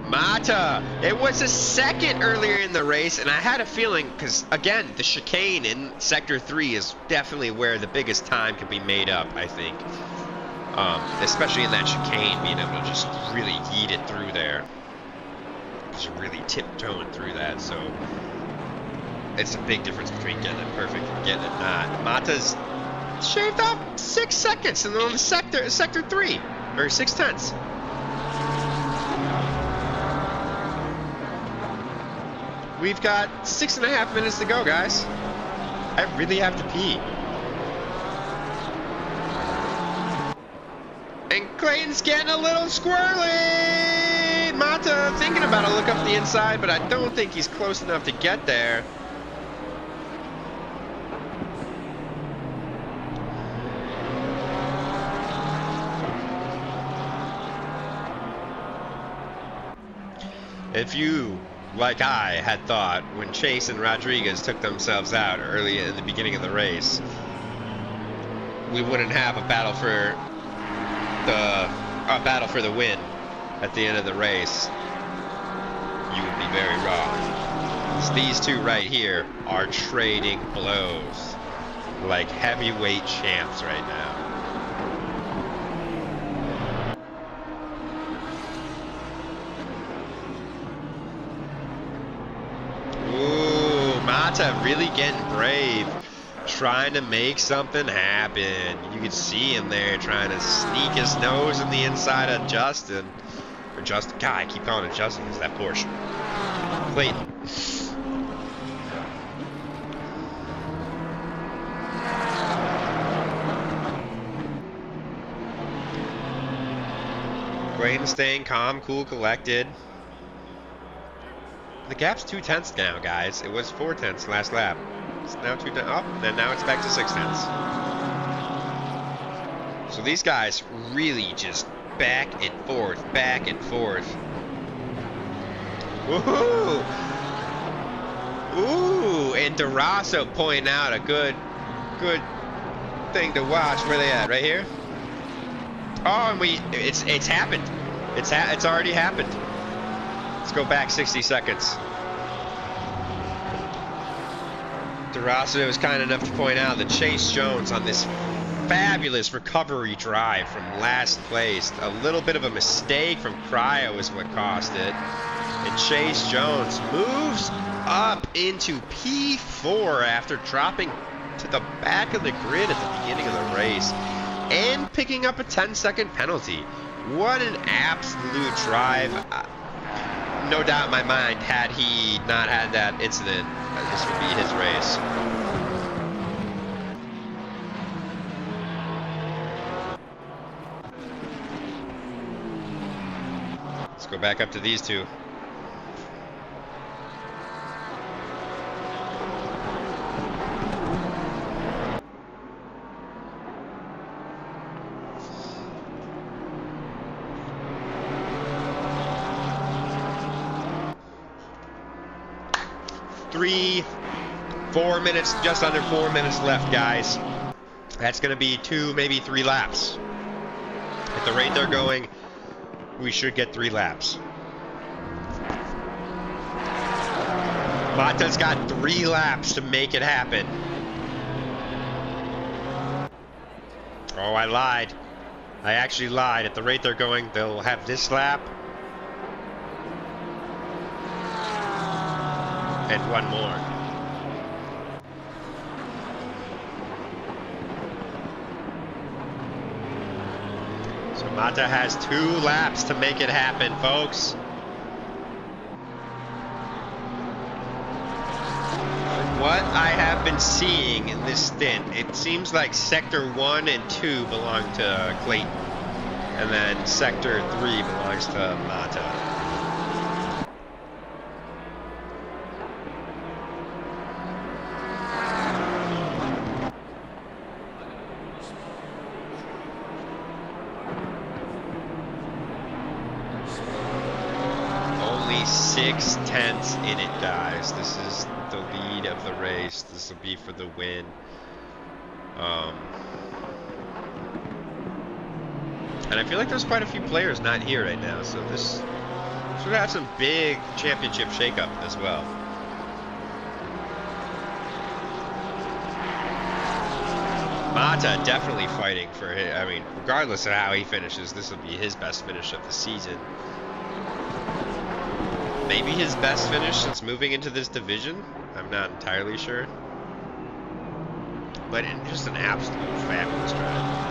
S1: Mata! It was a second earlier in the race, and I had a feeling, because, again, the chicane in Sector 3 is definitely where the biggest time can be made up, I think. Especially in that chicane, being able to just really yeet it through there. Just really tiptoeing through that, so it's a big difference between getting it perfect and getting it not. Mata's shaved off 6 seconds in the Sector 3, or 6/10. We've got 6.5 minutes to go, guys. I really have to pee. And Clayton's getting a little squirrely! Mata thinking about a look up the inside, but I don't think he's close enough to get there. If you, like I, had thought when Chase and Rodriguez took themselves out early in the beginning of the race, we wouldn't have a battle for the win at the end of the race, you would be very wrong. So these two right here are trading blows like heavyweight champs right now. Mata really getting brave, trying to make something happen. You can see him there trying to sneak his nose in the inside of Justin. Or Justin, God, I keep calling it Justin because that Porsche. Clayton. Clayton staying calm, cool, collected. The gap's 2/10 now, guys. It was 4/10 last lap. It's now 2/10. Oh, and now it's back to 6/10. So these guys really just back and forth, back and forth. Woohoo! Ooh, and DeRosso pointing out a good thing to watch. Where they at? Right here? Oh, and it's happened. It's already happened. Let's go back 60 seconds. DeRosso was kind enough to point out that Chase Jones on this fabulous recovery drive from last place, a little bit of a mistake from Cryo is what cost it. And Chase Jones moves up into P4 after dropping to the back of the grid at the beginning of the race and picking up a 10-second penalty. What an absolute drive. No doubt in my mind, had he not had that incident, this would be his race. Let's go back up to these two. 4 minutes, just under 4 minutes left, guys. That's going to be 2, maybe 3 laps. At the rate they're going, we should get 3 laps. Mata's got 3 laps to make it happen. Oh, I lied. I actually lied. At the rate they're going, they'll have this lap. And 1 more. So Mata has 2 laps to make it happen, folks. What I have been seeing in this stint, it seems like Sector 1 and 2 belong to Clayton. And then Sector 3 belongs to Mata. Only 6 tenths in it, guys. This is the lead of the race. This will be for the win. And I feel like there's quite a few players not here right now, so this should have some big championship shakeup as well. Mata definitely fighting for it. I mean, regardless of how he finishes, this will be his best finish of the season. Maybe his best finish since moving into this division. I'm not entirely sure. But just an absolute fabulous drive.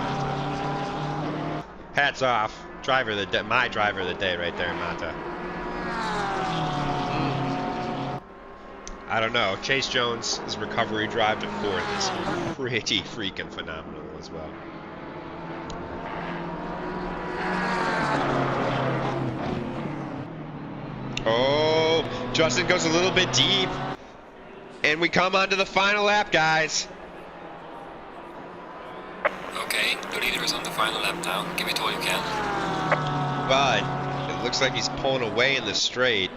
S1: Hats off. Driver of the day, my driver of the day right there, Mata. I don't know. Chase Jones' recovery drive to 4th is pretty freaking phenomenal as well. Oh, Justin goes a little bit deep. And we come onto the final lap, guys.
S3: Okay, the leader is on the final lap now. Give it all you can.
S1: But it looks like he's pulling away in the straight.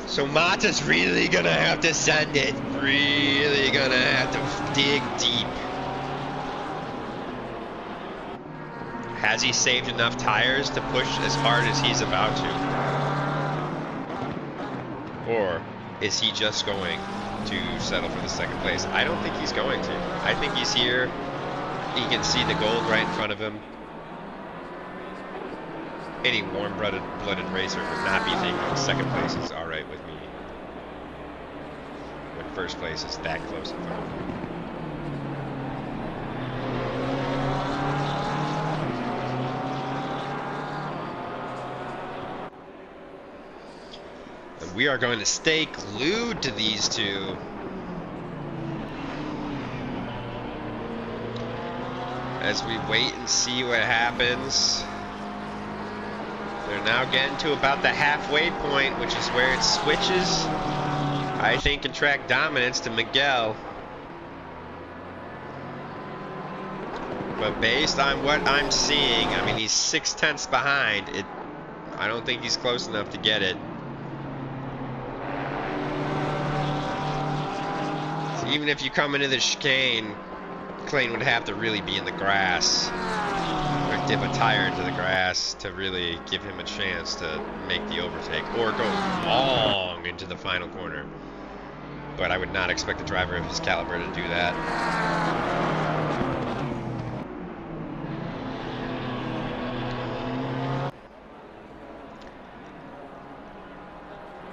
S1: So Mata's really gonna have to send it. Really gonna have to dig deep. Has he saved enough tires to push as hard as he's about to? Or is he just going to settle for the 2nd place? I don't think he's going to. I think he's here. He can see the gold right in front of him. Any warm-blooded racer would not be thinking 2nd place is alright with me when 1st place is that close in front of him. And we are going to stay glued to these two. As we wait and see what happens. They're now getting to about the halfway point, which is where it switches, I think, in track dominance to Miguel. But based on what I'm seeing, I mean, he's 6 tenths behind. I don't think he's close enough to get it. So even if you come into the chicane, Clayton would have to really be in the grass or dip a tire into the grass to really give him a chance to make the overtake or go long into the final corner. But I would not expect a driver of his caliber to do that.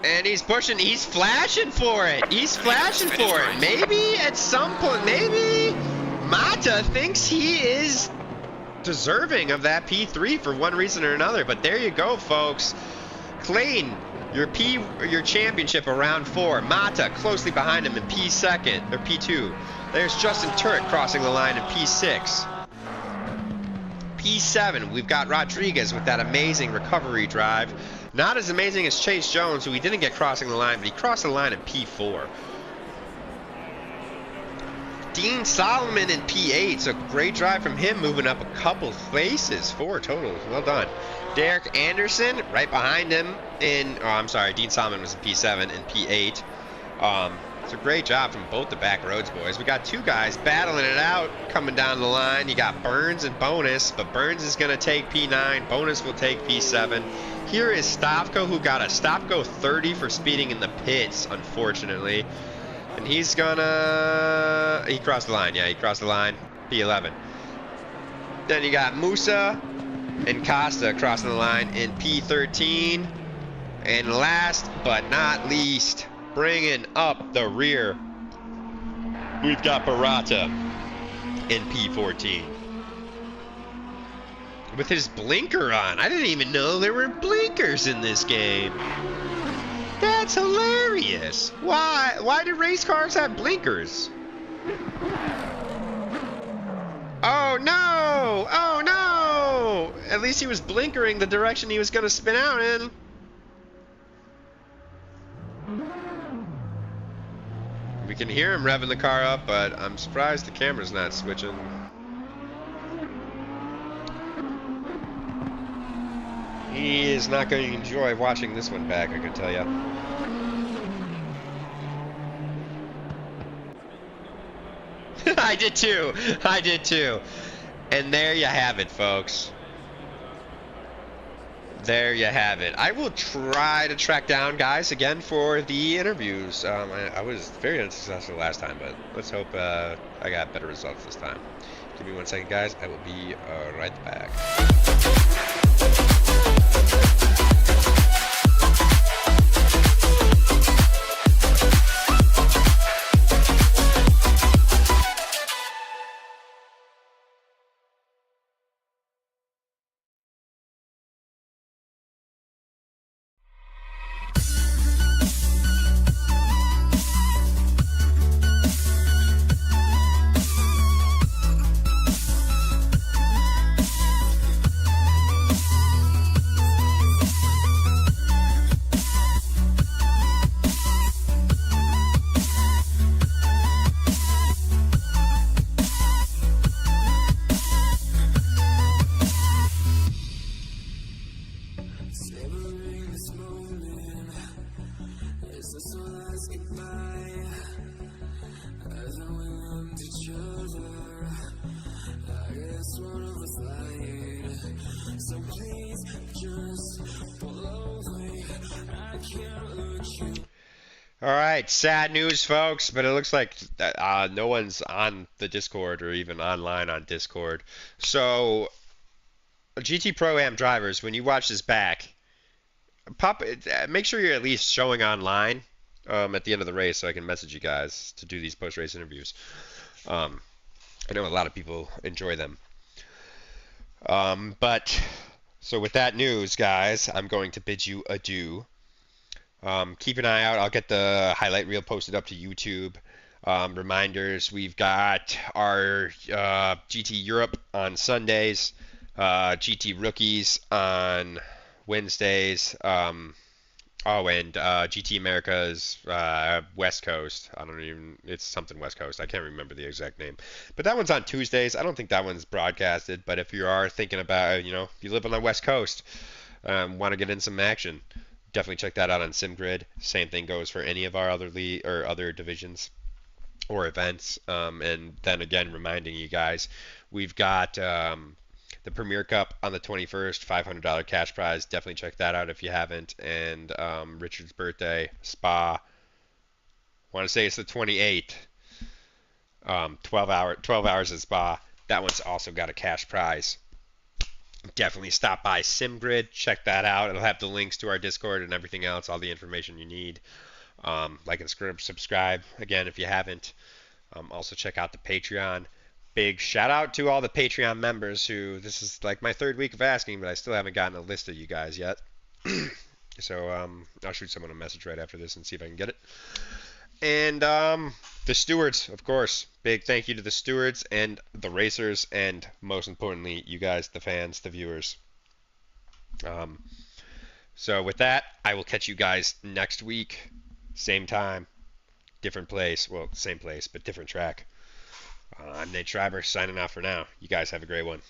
S1: And he's pushing, he's flashing for it. He's flashing for it. Maybe at some point, maybe Mata thinks he is deserving of that P3 for one reason or another. But there you go, folks. Clayton, your championship around 4. Mata closely behind him in P2 or P2. There's Justin Turret crossing the line in P6. P7, we've got Rodriguez with that amazing recovery drive. Not as amazing as Chase Jones, who he didn't get crossing the line, but he crossed the line in P4. Dean Solomon in P8, so great drive from him, moving up a couple places, 4 total. Well done. Derek Anderson right behind him in, oh, I'm sorry, Dean Solomon was in P7 and P8. It's a great job from both the back roads boys. We got two guys battling it out coming down the line. You got Burns and Bonus, but Burns is going to take P9. Bonus will take P7. Here is Stavko, who got a Stopgo 30 for speeding in the pits, unfortunately. And he's gonna... He crossed the line. Yeah, he crossed the line. P11. Then you got Musa and Costa crossing the line in P13. And last but not least, bringing up the rear, we've got Barata in P14. With his blinker on. I didn't even know there were blinkers in this game. That's hilarious. Why do race cars have blinkers? Oh no! Oh no! At least he was blinkering the direction he was going to spin out in. We can hear him revving the car up, but I'm surprised the camera's not switching. He is not going to enjoy watching this one back, I can tell you. I did too. I did too. And there you have it, folks. There you have it. I will try to track down guys again for the interviews. I was very unsuccessful last time, but let's hope I got better results this time. Give me 1 second, guys. I will be right back. Alright, sad news, folks, but it looks like no one's on the Discord or even online on Discord. So, GT Pro-Am drivers, when you watch this back, make sure you're at least showing online at the end of the race so I can message you guys to do these post-race interviews. I know a lot of people enjoy them. So with that news, guys, I'm going to bid you adieu. Keep an eye out. I'll get the highlight reel posted up to YouTube. Reminders, we've got our GT Europe on Sundays, GT Rookies on Wednesdays, and GT America's West Coast. It's something West Coast. I can't remember the exact name. But that one's on Tuesdays. I don't think that one's broadcasted, but if you are thinking about, if you live on the West Coast, want to get in some action, definitely check that out on SimGrid. Same thing goes for any of our other other divisions or events. And then again, reminding you guys, we've got the Premier Cup on the 21st, $500 cash prize. Definitely check that out if you haven't. And Richard's birthday, Spa. I want to say it's the 28th. 12 hours at Spa. That one's also got a cash prize. Definitely stop by SimGrid, check that out. It'll have the links to our Discord and everything else, all the information you need. Like and subscribe again if you haven't. Also check out the Patreon. Big shout out to all the Patreon members who, this is like my third week of asking, but I still haven't gotten a list of you guys yet. So I'll shoot someone a message right after this and see if I can get it. And the stewards, of course. Big thank you to the stewards and the racers, and most importantly, you guys, the fans, the viewers. So with that, I will catch you guys next week. Same time, different place. Well, same place, but different track. I'm Nate Schreiber, signing off for now. You guys have a great one.